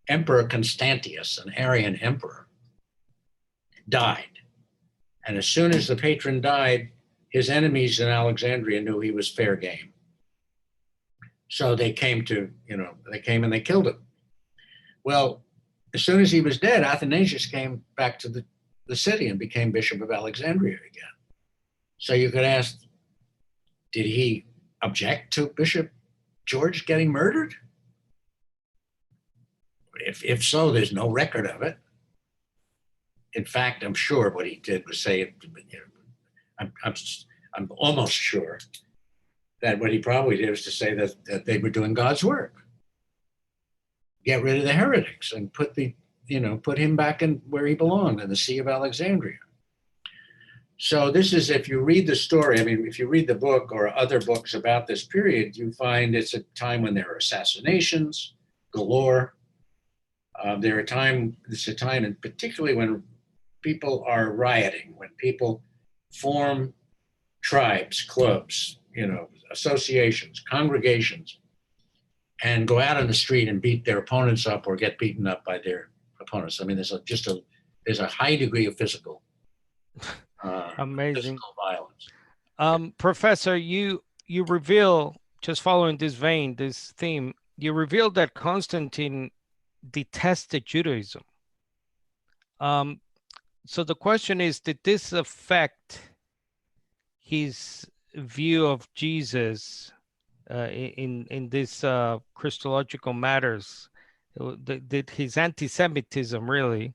Emperor Constantius, an Aryan emperor, died. And as soon as the patron died, his enemies in Alexandria knew he was fair game. So they came and they killed him. Well, as soon as he was dead, Athanasius came back to the city and became Bishop of Alexandria again. So you could ask, did he object to Bishop George getting murdered? If so, there's no record of it. In fact, I'm sure what he did was say, I'm almost sure that what he probably did was to say that they were doing God's work. Get rid of the heretics and put him back in where he belonged, in the See of Alexandria. So this is, if you read the story, I mean, if you read the book or other books about this period, you find it's a time when there are assassinations galore. It's a time, and particularly when people are rioting, when people form tribes, clubs, associations, congregations, and go out on the street and beat their opponents up or get beaten up by their opponents. I mean, there's a high degree of physical amazing physical violence. Professor, you reveal, just following this vein, this theme, you reveal that Constantine detested Judaism. So the question is, did this affect his view of Jesus in this Christological matters? Did his anti-Semitism really?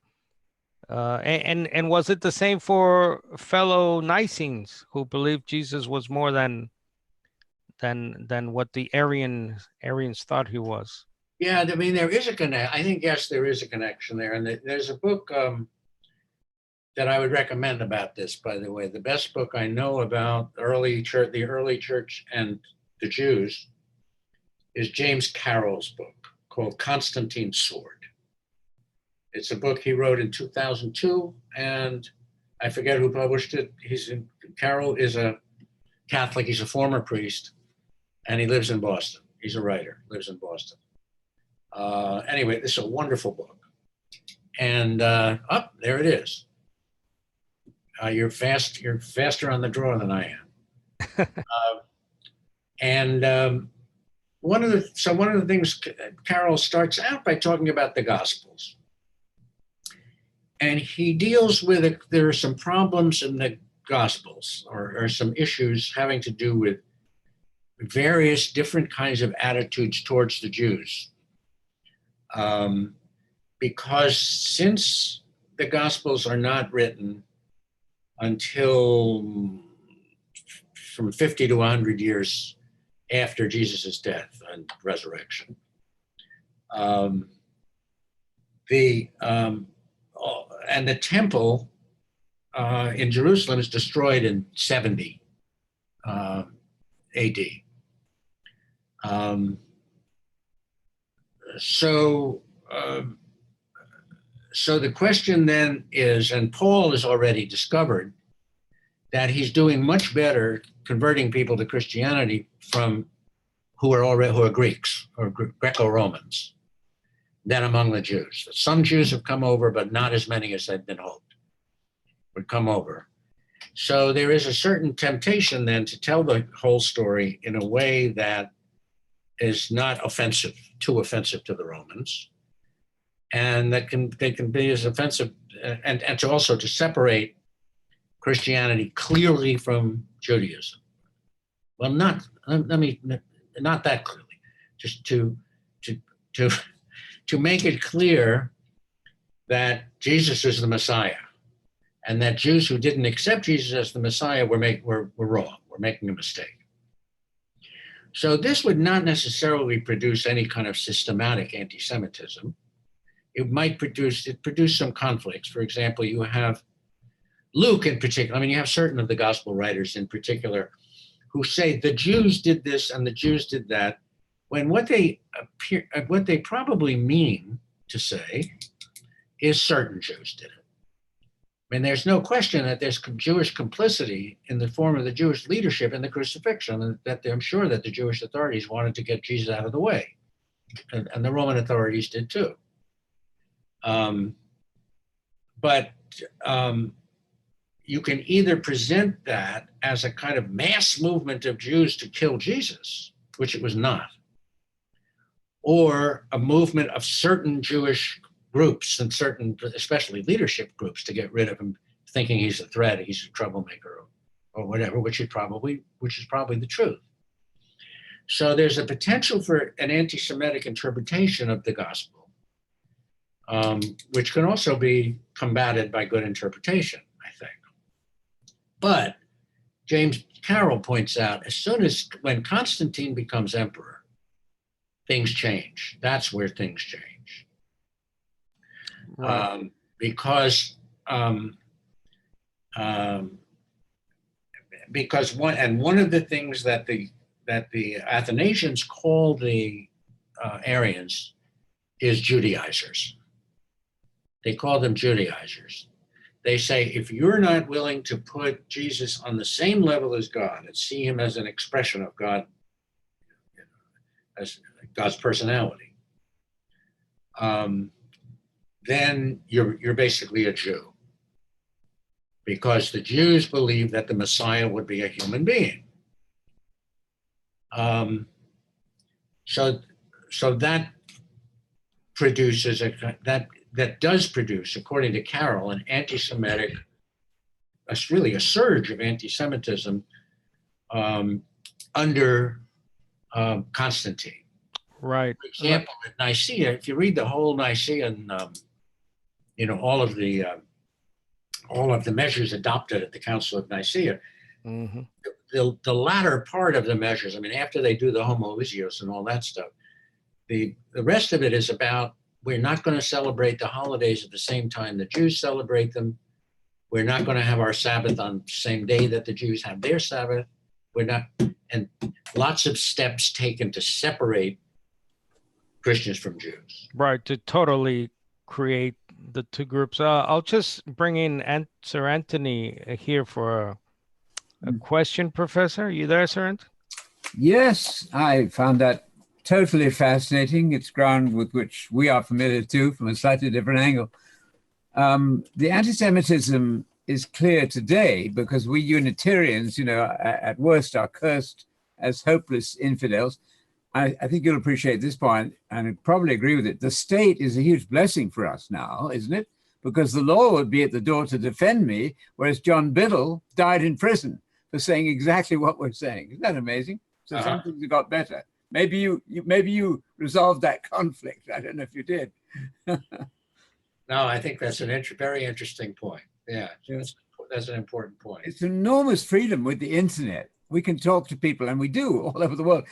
And was it the same for fellow Nicenes who believed Jesus was more than what the Aryans thought he was? Yeah, I mean, there is a connection. I think, yes, there is a connection there. And there's a book that I would recommend about this, by the way. The best book I know about the early church and the Jews is James Carroll's book called Constantine's Sword. It's a book he wrote in 2002, and I forget who published it. Carroll is a Catholic. He's a former priest, and he lives in Boston. He's a writer, lives in Boston. Anyway, this is a wonderful book. And there it is. You're faster on the draw than I am. One of the things, Carroll starts out by talking about the Gospels. And he deals with there are some problems in the Gospels, or some issues having to do with various different kinds of attitudes towards the Jews. Because since the Gospels are not written until from 50 to 100 years after Jesus' death and resurrection, and the temple in Jerusalem is destroyed in 70 AD. So the question then is, and Paul has already discovered that he's doing much better converting people to Christianity who are Greeks or Greco-Romans than among the Jews. Some Jews have come over, but not as many as had been hoped would come over. So there is a certain temptation then to tell the whole story in a way that is not too offensive to the Romans, and they can be as offensive, and to also to separate Christianity clearly from Judaism. Well, not that clearly, just to make it clear that Jesus is the Messiah, and that Jews who didn't accept Jesus as the Messiah were wrong, were making a mistake. So this would not necessarily produce any kind of systematic anti-Semitism. It produced some conflicts. For example, you have Luke in particular. You have certain of the gospel writers in particular who say the Jews did this and the Jews did that, when what they probably mean to say is certain Jews did it. There's no question that there's Jewish complicity in the form of the Jewish leadership in the crucifixion, and that I'm sure that the Jewish authorities wanted to get Jesus out of the way, and the Roman authorities did too. But you can either present that as a kind of mass movement of Jews to kill Jesus, which it was not. or a movement of certain Jewish groups and certain, especially leadership groups, to get rid of him, thinking he's a threat, he's a troublemaker, or whatever, which is probably the truth. So there's a potential for an anti-Semitic interpretation of the gospel, which can also be combated by good interpretation, I think. But James Carroll points out, when Constantine becomes emperor, things change. That's where things change. Right. Because one of the things that the Athanasians call the Aryans is Judaizers. They call them Judaizers. They say, if you're not willing to put Jesus on the same level as God and see him as an expression of God, as God's personality, then you're basically a Jew. Because the Jews believe that the Messiah would be a human being. So that produces that does produce, according to Carroll, an anti-Semitic, really a surge of anti-Semitism under Constantine. Right. For example, at Nicaea, if you read the whole Nicaean, all of the measures adopted at the Council of Nicaea, Mm-hmm. the latter part of the measures, I mean, after they do the homoousios and all that stuff, the rest of it is about, we're not going to celebrate the holidays at the same time the Jews celebrate them. We're not going to have our Sabbath on the same day that the Jews have their Sabbath. And lots of steps taken to separate Christians from Jews. Right, to totally create the two groups. I'll just bring in Sir Anthony here for a question, Professor. Are you there, Sir Anthony? Yes, I found that totally fascinating. It's ground with which we are familiar too, from a slightly different angle. The anti-Semitism is clear today because we Unitarians, at worst are cursed as hopeless infidels. I think you'll appreciate this point and probably agree with it. The state is a huge blessing for us now, isn't it? Because the law would be at the door to defend me, whereas John Biddle died in prison for saying exactly what we're saying. Isn't that amazing? So some things have got better. Maybe you resolved that conflict. I don't know if you did. No, I think that's a very interesting point. Yeah, that's an important point. It's enormous freedom with the internet. We can talk to people, and we do all over the world.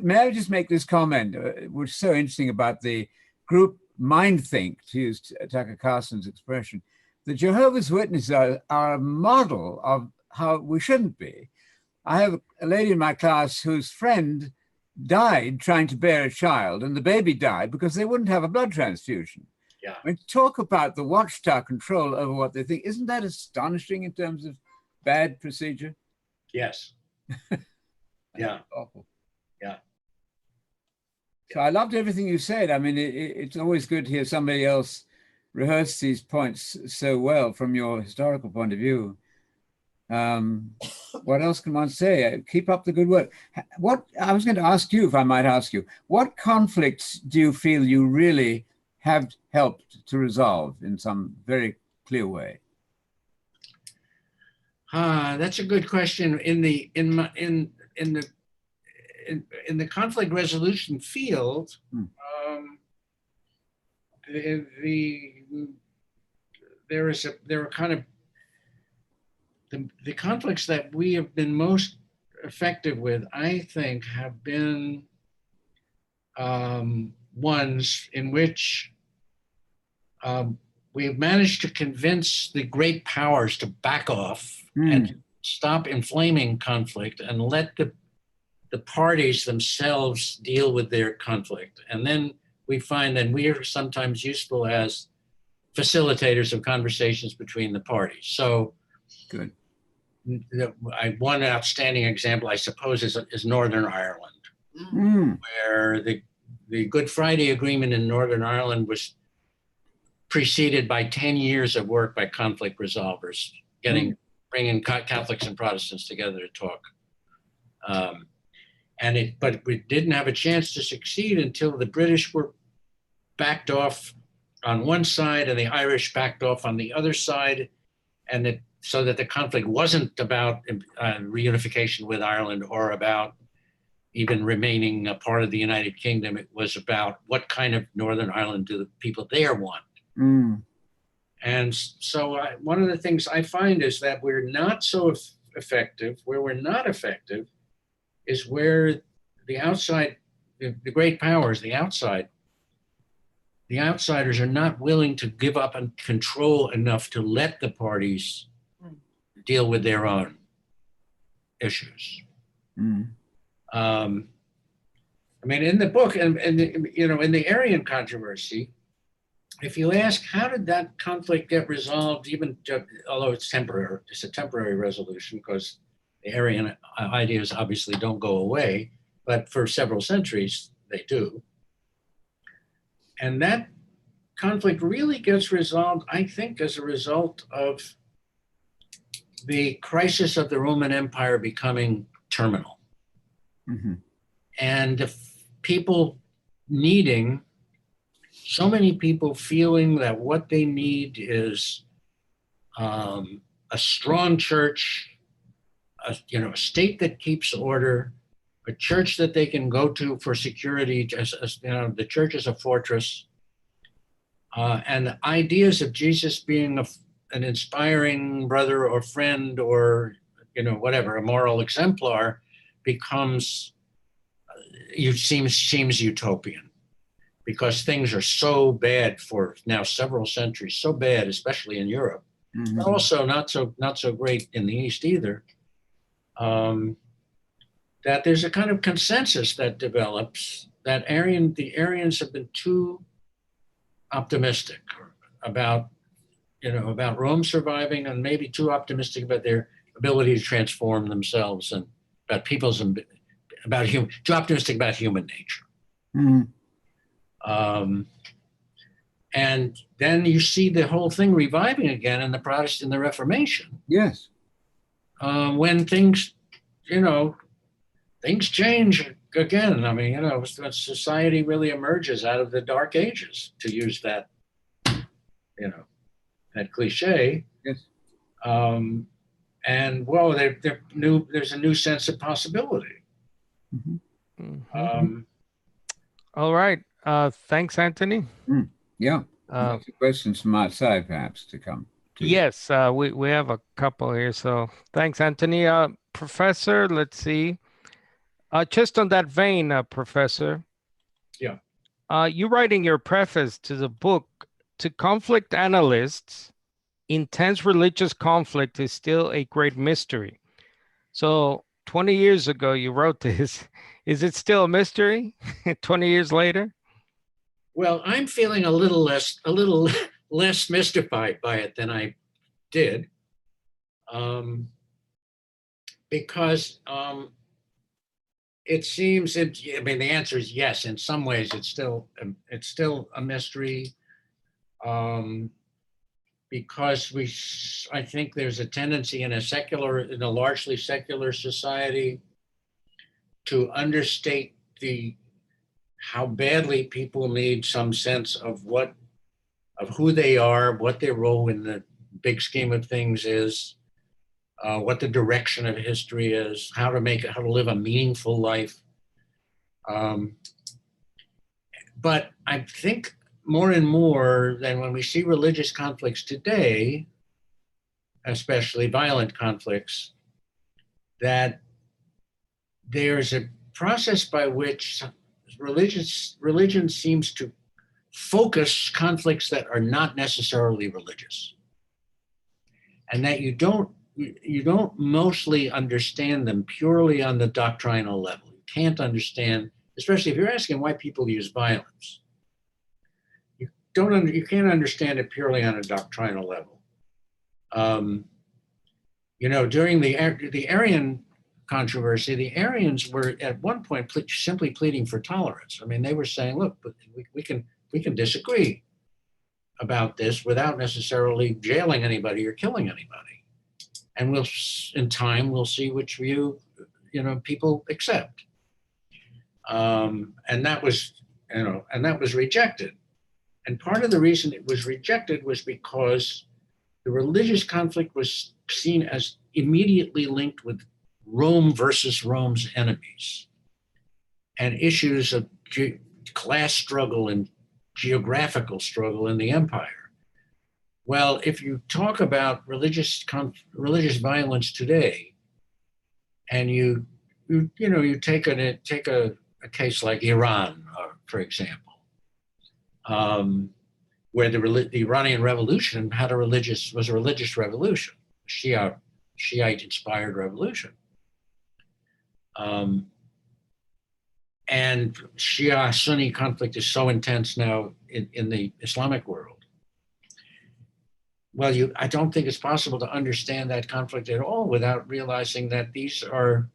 May I just make this comment, which is so interesting about the group mindthink, to use Tucker Carlson's expression. The Jehovah's Witnesses are a model of how we shouldn't be. I have a lady in my class whose friend died trying to bear a child, and the baby died because they wouldn't have a blood transfusion. Yeah. I mean, talk about the watchtower control over what they think. Isn't that astonishing in terms of bad procedure? Yes. Yeah. Awful. Yeah. So I loved everything you said. I mean, it's always good to hear somebody else rehearse these points so well from your historical point of view. What else can one say? Keep up the good work. What I was going to ask you, if I might ask you, what conflicts do you feel you really have helped to resolve in some very clear way? That's a good question. In the conflict resolution field, the conflicts that we have been most effective with, I think, have been ones in which we've managed to convince the great powers to back off and stop inflaming conflict and let the parties themselves deal with their conflict. And then we find that we are sometimes useful as facilitators of conversations between the parties. So good. One outstanding example, I suppose, is Northern Ireland, where the Good Friday Agreement in Northern Ireland was preceded by 10 years of work by conflict resolvers, bringing Catholics and Protestants together to talk. but we didn't have a chance to succeed until the British were backed off on one side and the Irish backed off on the other side, and so that the conflict wasn't about reunification with Ireland or about even remaining a part of the United Kingdom. It was about what kind of Northern Ireland do the people there want. Mm. And so one of the things I find is that we're not so effective. Where we're not effective is where the outside, the great powers, the outsiders are not willing to give up and control enough to let the parties deal with their own issues. Mm. I mean, in the book, and you know, in the Aryan controversy, if you ask how did that conflict get resolved, even although it's temporary, it's a temporary resolution because the Aryan ideas obviously don't go away, but for several centuries they do. And that conflict really gets resolved, I think, as a result of the crisis of the Roman Empire becoming terminal. Mm-hmm. And people needing, so many people feeling that what they need is a strong church, a state that keeps order, a church that they can go to for security, as the church is a fortress, and the ideas of Jesus being an inspiring brother or friend or whatever, a moral exemplar, becomes seems utopian, because things are so bad for now several centuries, so bad, especially in Europe, Mm-hmm. but also not so great in the East either. That there's a kind of consensus that develops that the Aryans have been too optimistic about Rome surviving, and maybe too optimistic about their ability to transform themselves, and about too optimistic about human nature. Mm-hmm. And then you see the whole thing reviving again in the Reformation. Yes. When things change again. I mean, when society really emerges out of the Dark Ages, to use that, that cliche. Yes. And well, there's a new sense of possibility. Mm-hmm. Mm-hmm. All right. Thanks, Anthony. Yeah. Lots of questions from outside, perhaps, to come. Yes, we have a couple here. So thanks, Anthony. Professor, let's see. Just on that vein, Professor. Yeah. You write in your preface to the book, to conflict analysts, intense religious conflict is still a great mystery. So 20 years ago, you wrote this. Is it still a mystery 20 years later? Well, I'm feeling a little less mystified by it than I did, because it seems, the answer is yes. In some ways, it's still a mystery, because I think there's a tendency in a largely secular society to understate how badly people need some sense of who they are, what their role in the big scheme of things is, what the direction of history is, how to live a meaningful life. But I think more and more than when we see religious conflicts today, especially violent conflicts, that there's a process by which religion seems to focus conflicts that are not necessarily religious, and that you don't mostly understand them purely on the doctrinal level. You can't understand, especially if you're asking why people use violence. You can't understand it purely on a doctrinal level. During the Arian controversy, the Aryans were at one point simply pleading for tolerance. I mean, they were saying, look, we can disagree about this without necessarily jailing anybody or killing anybody. And in time, we'll see which view, people accept. And that was, and that was rejected. And part of the reason it was rejected was because the religious conflict was seen as immediately linked with Rome versus Rome's enemies and issues of class struggle and geographical struggle in the empire. Well, if you talk about religious violence today, and you take a case like Iran, for example, where the Iranian Revolution was a religious revolution, Shiite-inspired revolution. And Shia-Sunni conflict is so intense now in the Islamic world. Well, I don't think it's possible to understand that conflict at all without realizing that these are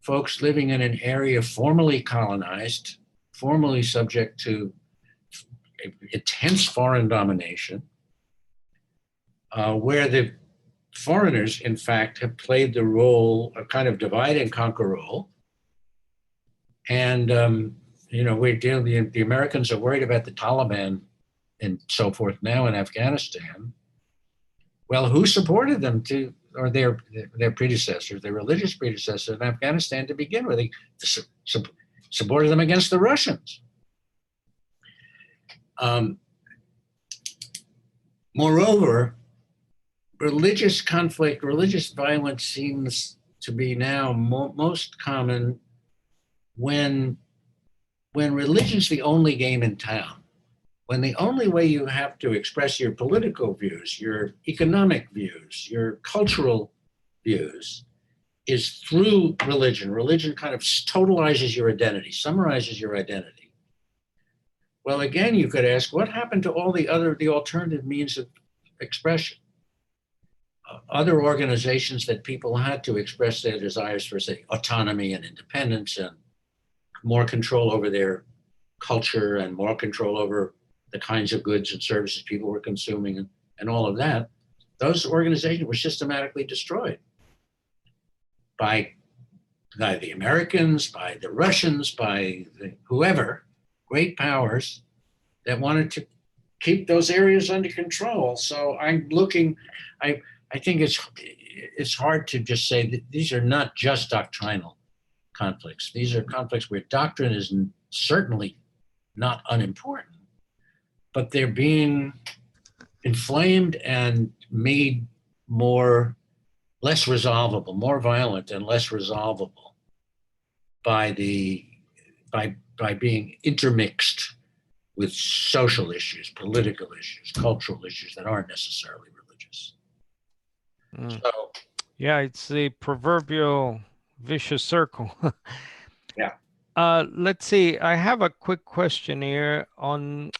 folks living in an area formerly colonized, formerly subject to intense foreign domination, where the foreigners, in fact, have played the role, a kind of divide and conquer role. And, the Americans are worried about the Taliban and so forth now in Afghanistan. Well, who supported them or their predecessors, their religious predecessors in Afghanistan to begin with? They supported them against the Russians. Moreover, religious conflict, religious violence seems to be now most common when religion's the only game in town, when the only way you have to express your political views, your economic views, your cultural views is through religion. Religion kind of totalizes your identity, summarizes your identity. Well, again, you could ask, what happened to all the alternative means of expression? Other organizations that people had to express their desires for, say, autonomy and independence and more control over their culture and more control over the kinds of goods and services people were consuming and all of that, those organizations were systematically destroyed by the Americans, by the Russians, by whoever, great powers that wanted to keep those areas under control. So I think it's hard to just say that these are not just doctrinal conflicts. These are conflicts where doctrine is certainly not unimportant, but they're being inflamed and made less resolvable, more violent and less resolvable by being intermixed with social issues, political issues, cultural issues that aren't necessarily religious. So, yeah, it's the proverbial vicious circle. Yeah. Let's see. I have a quick question here on.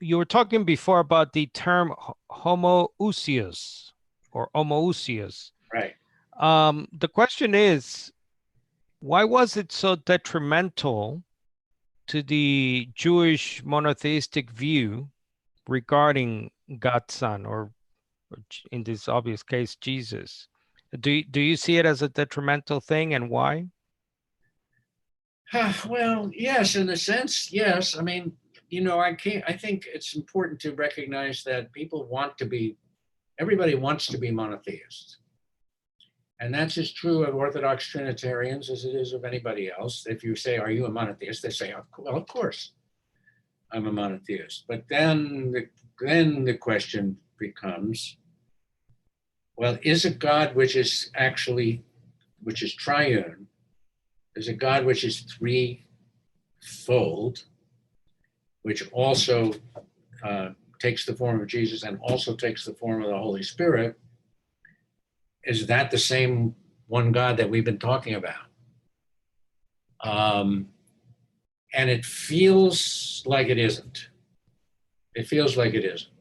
You were talking before about the term homoousios or homoousios. Right. The question is, why was it so detrimental to the Jewish monotheistic view regarding God's Son, or in this obvious case, Jesus? Do you see it as a detrimental thing, and why? Well, yes, in a sense, yes. I mean, I think it's important to recognize that everybody wants to be monotheist. And that's as true of Orthodox Trinitarians as it is of anybody else. If you say, are you a monotheist? They say, well, of course, I'm a monotheist. But then the question becomes, well, is a God which is triune, is a God which is threefold, which also takes the form of Jesus and also takes the form of the Holy Spirit, is that the same one God that we've been talking about? And it feels like it isn't. It feels like it isn't.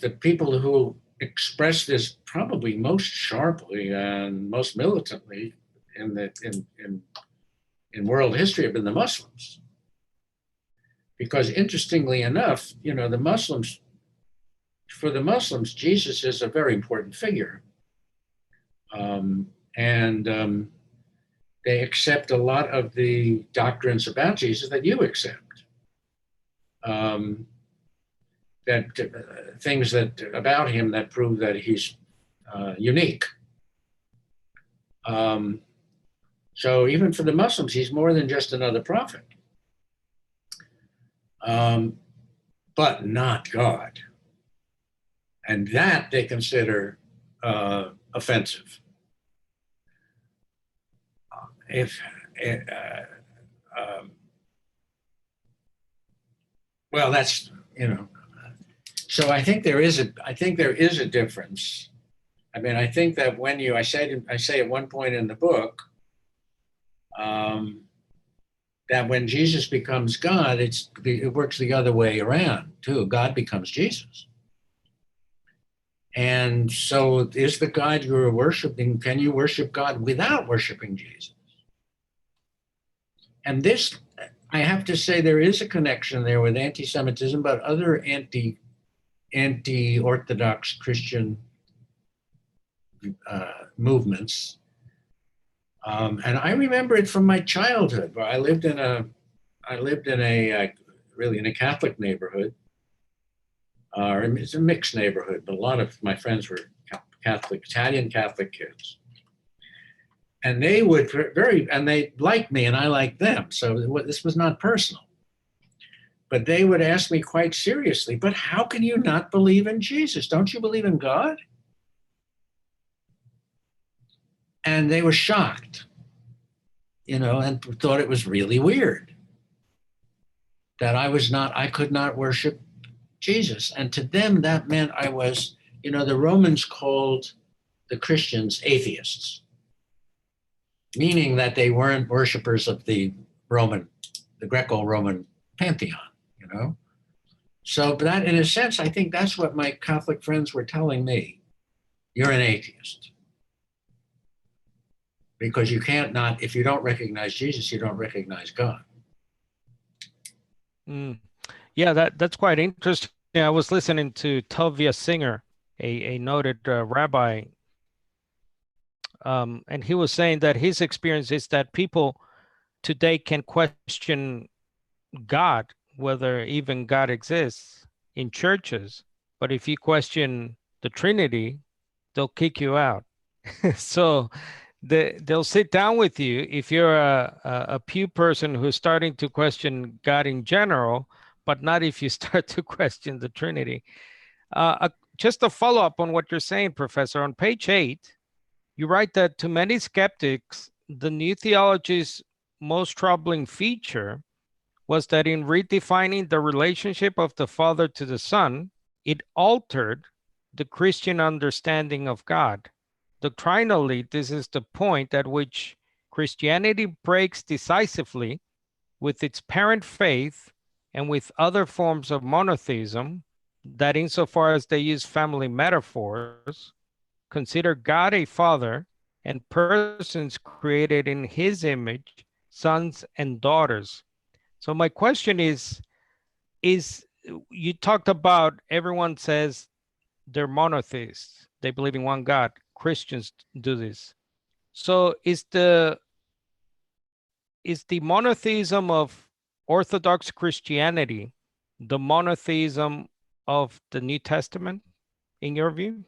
The people who express this probably most sharply and most militantly in world history have been the Muslims. Because interestingly enough, for the Muslims, Jesus is a very important figure. they accept a lot of the doctrines about Jesus that you accept. Things that about him that prove that he's unique. So even for the Muslims, he's more than just another prophet, but not God. And that they consider offensive. Well, that's, so I think there is a difference. I mean, I think that when I say at one point in the book, that when Jesus becomes God, it works the other way around too. God becomes Jesus. And so is the God you're worshiping, can you worship God without worshiping Jesus? And this, I have to say, there is a connection there with anti-Semitism, but other anti-Orthodox Christian movements. And I remember it from my childhood, where I lived in a Catholic neighborhood. It's a mixed neighborhood, but a lot of my friends were Catholic, Italian Catholic kids. And they would they liked me and I liked them. So this was not personal. But they would ask me quite seriously, but how can you not believe in Jesus? Don't you believe in God? And they were shocked, and thought it was really weird that I could not worship Jesus. And to them, that meant I was, the Romans called the Christians atheists, meaning that they weren't worshipers of the Greco-Roman pantheon, So that, in a sense, I think that's what my Catholic friends were telling me. You're an atheist. Because you can't if you don't recognize Jesus, you don't recognize God. Yeah, that's quite interesting. I was listening to Tovia Singer, a noted rabbi, and he was saying that his experience is that people today can question God, whether even God exists in churches. But if you question the Trinity, they'll kick you out. So they'll sit down with you if you're a pew person who's starting to question God in general, but not if you start to question the Trinity. Just a follow-up on what you're saying, Professor. On page 8, you write that to many skeptics, the new theology's most troubling feature was that in redefining the relationship of the Father to the Son, it altered the Christian understanding of God. Doctrinally, this is the point at which Christianity breaks decisively with its parent faith and with other forms of monotheism that, insofar as they use family metaphors, consider God a father and persons created in his image, sons and daughters. So my question is you talked about everyone says they're monotheists. They believe in one God. Christians do this. So is the monotheism of Orthodox Christianity the monotheism of the New Testament, in your view?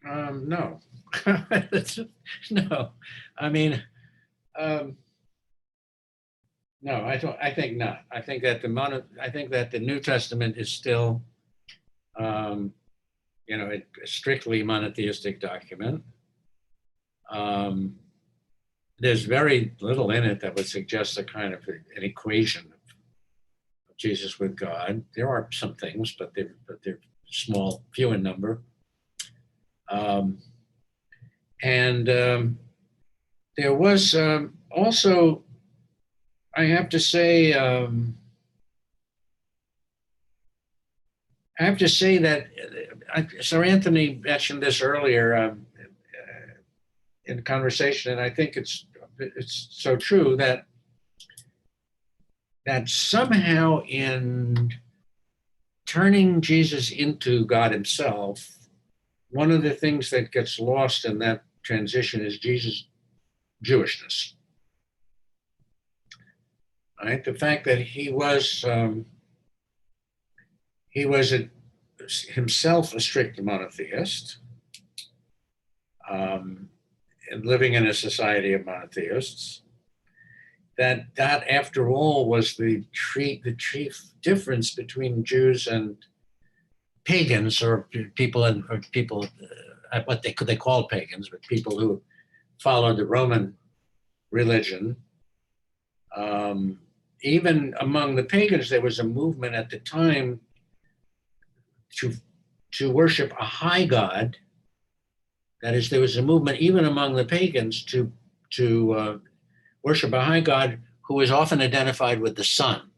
No. No. I mean, no, I think not. I think that the New Testament is still, a strictly monotheistic document. There's very little in it that would suggest a kind of an equation of Jesus with God. There are some things, but they're small, few in number. There was also, I have to say that Sir Anthony mentioned this earlier in the conversation, and I think it's so true that somehow in turning Jesus into God himself, one of the things that gets lost in that transition is Jesus' Jewishness. Right? The fact that he was himself a strict monotheist, and living in a society of monotheists, that after all was the chief difference between Jews and pagans, or people what they called pagans, but people who followed the Roman religion. Even among the pagans, there was a movement at the time to worship a high god. That is, there was a movement even among the pagans to worship a high god who was often identified with the sun,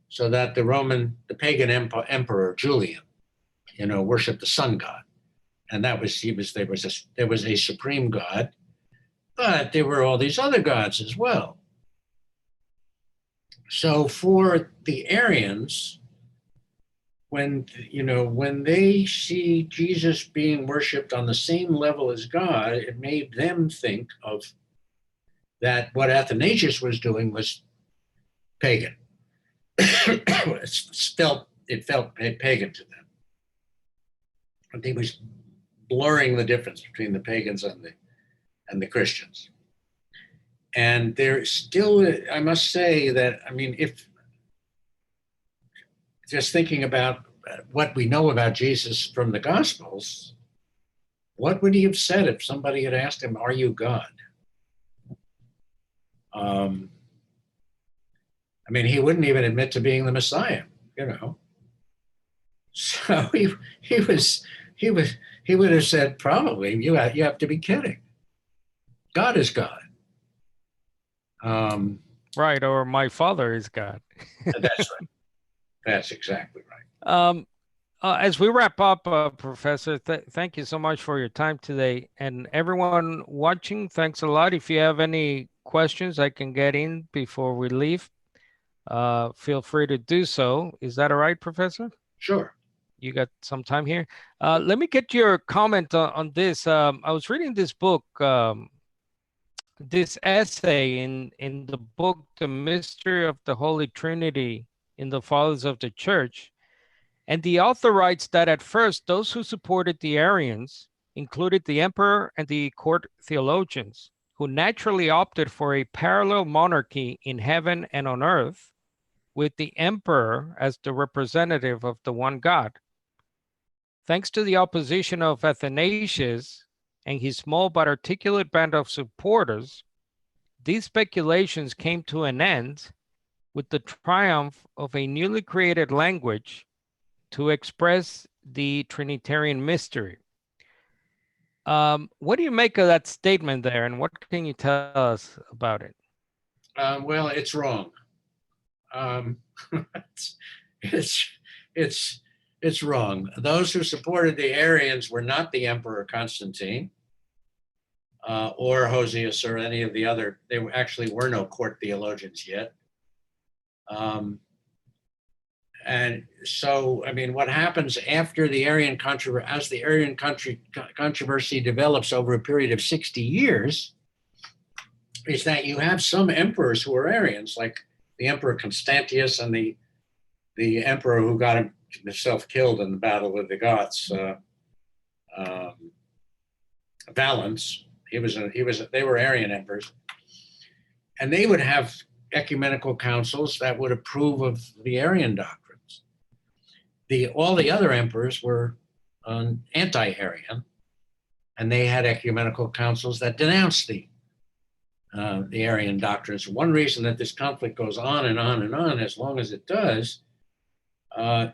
so that the pagan emperor Julian, worshiped the sun god, and there was a supreme god, but there were all these other gods as well. So for the Aryans, when they see Jesus being worshipped on the same level as God, it made them think of that what Athanasius was doing was pagan. It felt pagan to them. And he was blurring the difference between the pagans and the Christians. And there's still, I must say that, if just thinking about what we know about Jesus from the Gospels, what would he have said if somebody had asked him, "Are you God?" He wouldn't even admit to being the Messiah, So he would have said, probably, you have to be kidding. God is God. Right, or my Father is God. That's right. That's exactly right. As we wrap up, Professor, thank you so much for your time today. And everyone watching, thanks a lot. If you have any questions I can get in before we leave, feel free to do so. Is that all right, Professor? Sure. You got some time here. Let me get your comment on this. I was reading this book, this essay in the book, The Mystery of the Holy Trinity in the Fathers of the Church. And the author writes that at first, those who supported the Aryans included the emperor and the court theologians, who naturally opted for a parallel monarchy in heaven and on earth, with the emperor as the representative of the one God. Thanks to the opposition of Athanasius and his small but articulate band of supporters, these speculations came to an end with the triumph of a newly created language to express the Trinitarian mystery. What do you make of that statement there, and what can you tell us about it? Well, it's wrong. It's wrong. Those who supported the Aryans were not the Emperor Constantine or Josias or any of the other. There actually were no court theologians yet. And so, what happens after the Arian controversy, as the Arian controversy develops over a period of 60 years, is that you have some emperors who are Arians, like the Emperor Constantius and the emperor who got himself killed in the battle with the Goths, Valens. They were Arian emperors, and they would have ecumenical councils that would approve of the Arian doctrines. All the other emperors were anti-Arian, and they had ecumenical councils that denounced the Arian doctrines. One reason that this conflict goes on and on and on, as long as it does,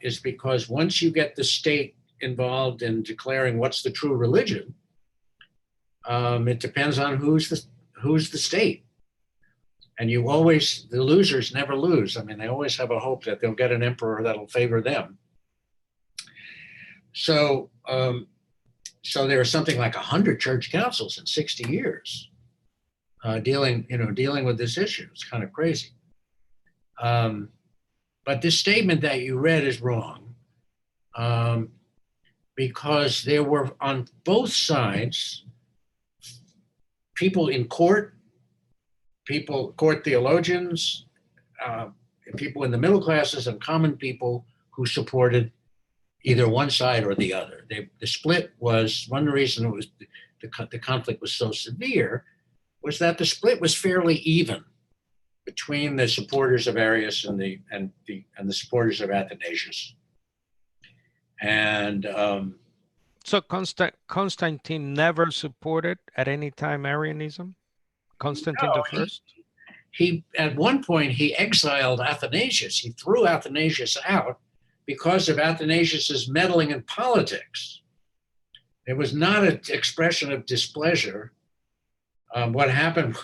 is because once you get the state involved in declaring what's the true religion, it depends on who's the state. And the losers never lose. They always have a hope that they'll get an emperor that'll favor them. So there are something like 100 church councils in 60 years dealing with this issue. It's kind of crazy. But this statement that you read is wrong, because there were on both sides people in court, court theologians, people in the middle classes, and common people who supported either one side or the other. The split was, one reason it was the conflict was so severe was that the split was fairly even between the supporters of Arius and the supporters of Athanasius. And so Constantine never supported at any time Arianism? Constantine the First? He at one point he exiled Athanasius. He threw Athanasius out because of Athanasius's meddling in politics. It was not an expression of displeasure. What happened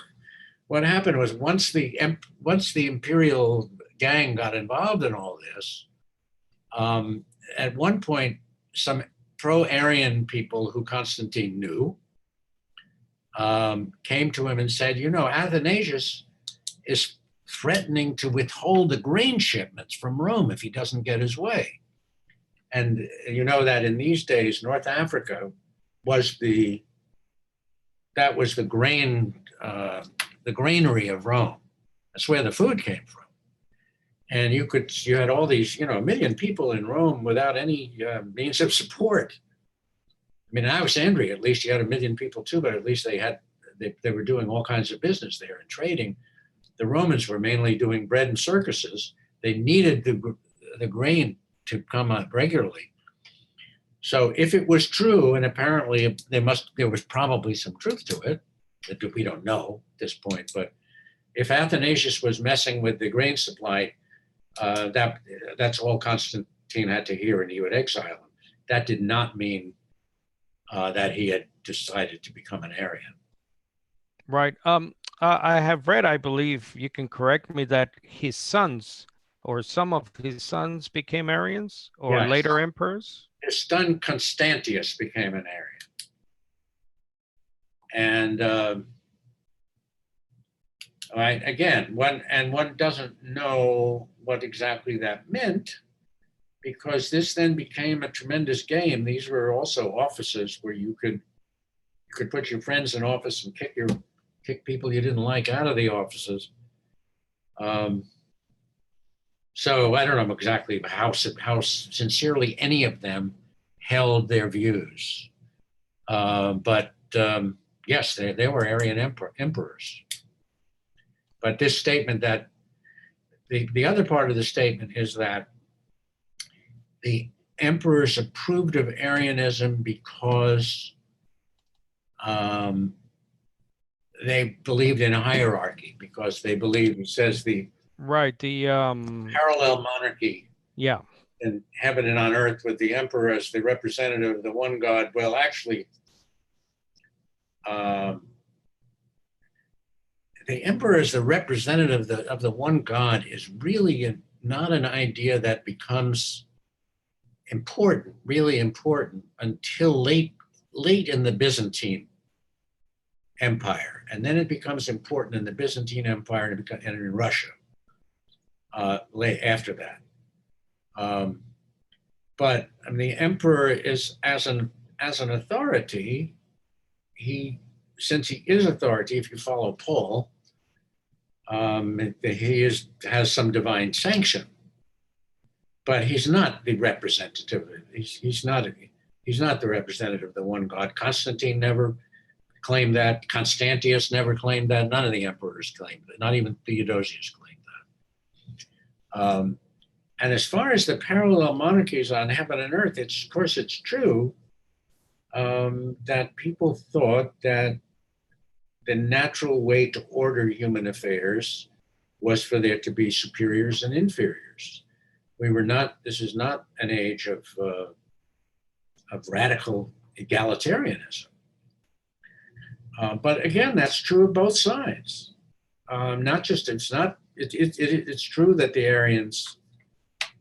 was once the imperial gang got involved in all this, at one point some pro-Arian people who Constantine knew came to him and said, you know, Athanasius is threatening to withhold the grain shipments from Rome if he doesn't get his way. And you know that in these days, North Africa was the granary of Rome. That's where the food came from. And you had all these, you know, 1 million people in Rome without any means of support. I mean, in Alexandria, at least you had 1 million people too, but at least they were doing all kinds of business there and trading. The Romans were mainly doing bread and circuses. They needed the grain to come out regularly. So if it was true, and apparently there was probably some truth to it, that we don't know at this point, but if Athanasius was messing with the grain supply, that's all Constantine had to hear, and he would exile him. That did not mean that he had decided to become an Arian. Right. I have read, I believe, you can correct me, that his sons or some of his sons became Arians or Yes. later emperors. His son Constantius became an Arian. And again, one doesn't know what exactly that meant, because this then became a tremendous game. These were also offices where you could put your friends in office and kick people you didn't like out of the offices. So I don't know exactly how sincerely any of them held their views. But yes, they were Arian emperors. But this statement that the other part of the statement is that the emperors approved of Arianism because they believed in a hierarchy, because they believed, it says the Right. The parallel monarchy yeah. in heaven and on earth, with the emperor as the representative of the one God. Well, actually, the emperor as the representative of the one God is really not an idea that becomes really important, until late in the Byzantine Empire. And then it becomes important in the Byzantine Empire and in Russia after that. But I mean, the emperor is, as an authority, since he is authority, if you follow Paul, he has some divine sanction, but he's not the representative. He's not the representative of the one God. Constantine never claimed that. Constantius never claimed that. None of the emperors claimed that. Not even Theodosius claimed that. And as far as the parallel monarchies on heaven and earth, of course it's true that people thought that the natural way to order human affairs was for there to be superiors and inferiors. This is not an age of radical egalitarianism. But again, that's true of both sides. It's true that the Aryans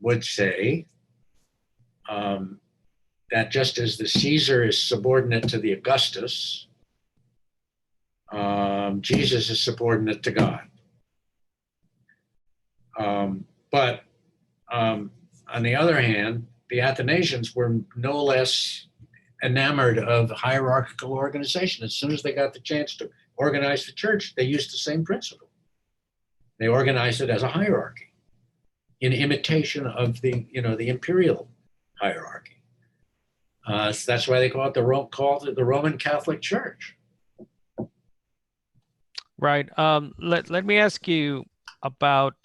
would say that just as the Caesar is subordinate to the Augustus, Jesus is subordinate to God. But on the other hand, the Athanasians were no less enamored of hierarchical organization. As soon as they got the chance to organized the church, they used the same principle. They organized it as a hierarchy in imitation of the, the imperial hierarchy. So that's why they call it the Roman Catholic Church. Right. Let me ask you about,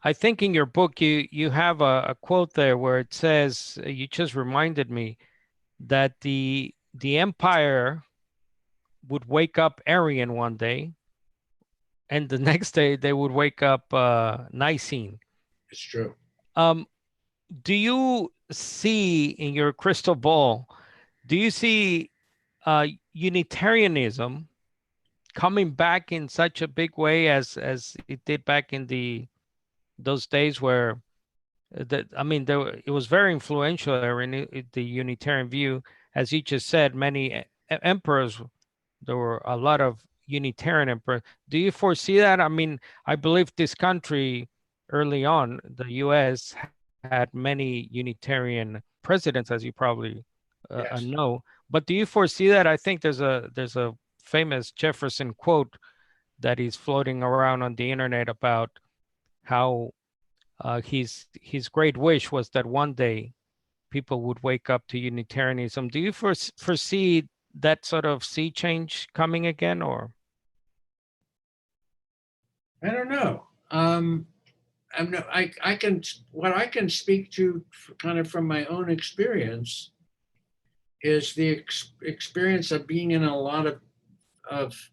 I think in your book, you have a quote there where it says, you just reminded me that the empire would wake up Arian one day, and the next day they would wake up Nicene. It's true. Do you see in your crystal ball, do you see Unitarianism coming back in such a big way as it did back in those days where it was very influential in the Unitarian view, as you just said, many emperors, there were a lot of Unitarian emperors. Do you foresee that? I mean, I believe this country early on, the US, had many Unitarian presidents, as you probably Yes. know. But do you foresee that? I think there's a famous Jefferson quote that is floating around on the internet about how his great wish was that one day people would wake up to Unitarianism. Do you foresee that sort of sea change coming again, or? I don't know. What I can speak to kind of from my own experience is the experience of being in a lot of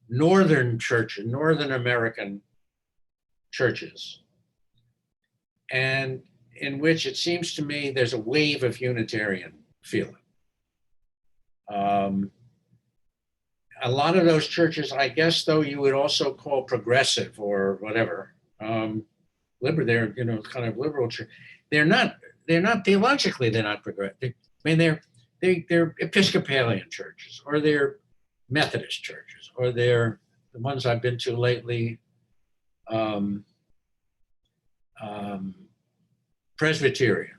northern churches, Northern American churches, and in which it seems to me there's a wave of Unitarian feeling. A lot of those churches, I guess, though, you would also call progressive or whatever. They're kind of liberal church. They're not theologically, they're not progressive. I mean, they're Episcopalian churches, or they're Methodist churches, or they're the ones I've been to lately, Presbyterian.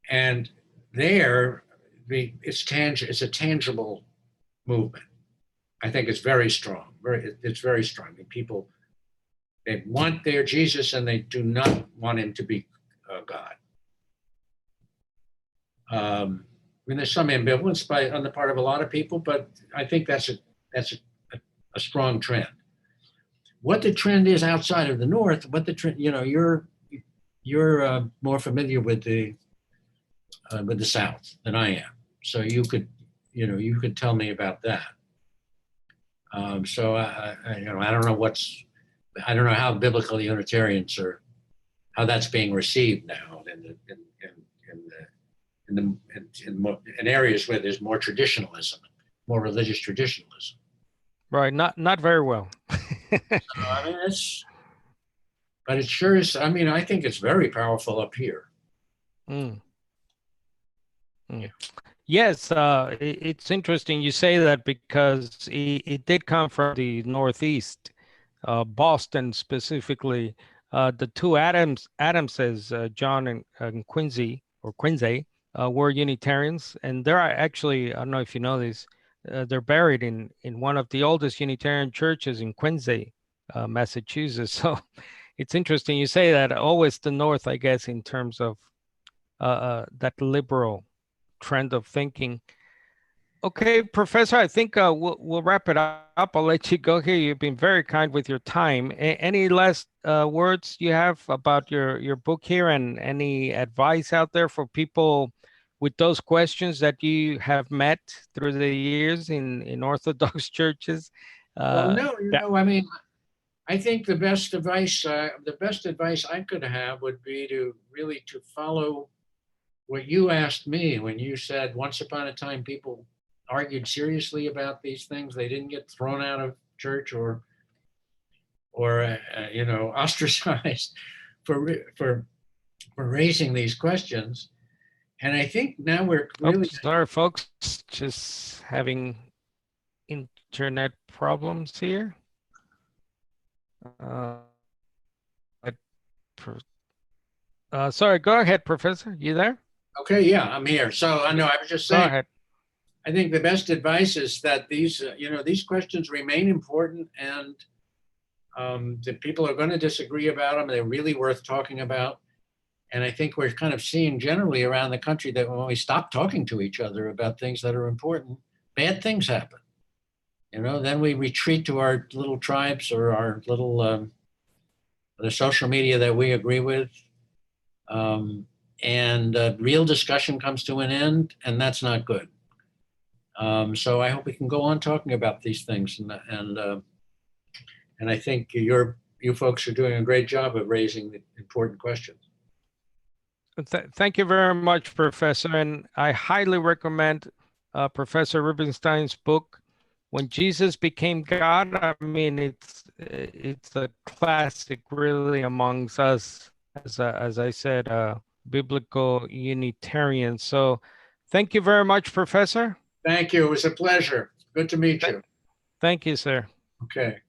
And there, it's a tangible movement. I think it's very strong. It's very strong. I mean, people, they want their Jesus and they do not want him to be God. I mean, there's some ambivalence on the part of a lot of people, but I think that's a strong trend. What the trend is outside of the North, you're more familiar with the South than I am, so you could tell me about that. So I don't know how biblical Unitarians are, how that's being received now in areas where there's more traditionalism, more religious traditionalism. Right, not very well. I mean, but it sure is. I mean, I think it's very powerful up here. Mm. Mm. Yes, it's interesting you say that, because it did come from the Northeast, Boston specifically. The two Adamses, John and Quincy, were Unitarians, and they're actually, I don't know if you know this, they're buried in one of the oldest Unitarian churches in Quincy, Massachusetts. So it's interesting you say that. Always the North, I guess, in terms of that liberal trend of thinking. Okay, Professor, I think we'll wrap it up. I'll let you go here. You've been very kind with your time. Any last words you have about your book here, and any advice out there for people with those questions that you have met through the years in Orthodox churches? Well, no, I mean, I think the best advice I could have would be to follow what you asked me when you said, once upon a time, people argued seriously about these things. They didn't get thrown out of church or ostracized for raising these questions. And I think now we're really sorry, folks, just having internet problems here. Sorry, go ahead, Professor. You there? Okay, yeah, I'm here. So I know I was just saying. Go ahead. I think the best advice is that these, these questions remain important, and that people are going to disagree about them. They're really worth talking about. And I think we're kind of seeing generally around the country that when we stop talking to each other about things that are important, bad things happen. Then we retreat to our little tribes or our little, the social media that we agree with. And real discussion comes to an end, and that's not good. So I hope we can go on talking about these things. And I think you folks are doing a great job of raising the important questions. Thank you very much, Professor. And I highly recommend Professor Rubenstein's book, When Jesus Became God. I mean, it's a classic, really, amongst us, as I said, biblical Unitarians. So thank you very much, Professor. Thank you. It was a pleasure. Good to meet you. Thank you, sir. Okay.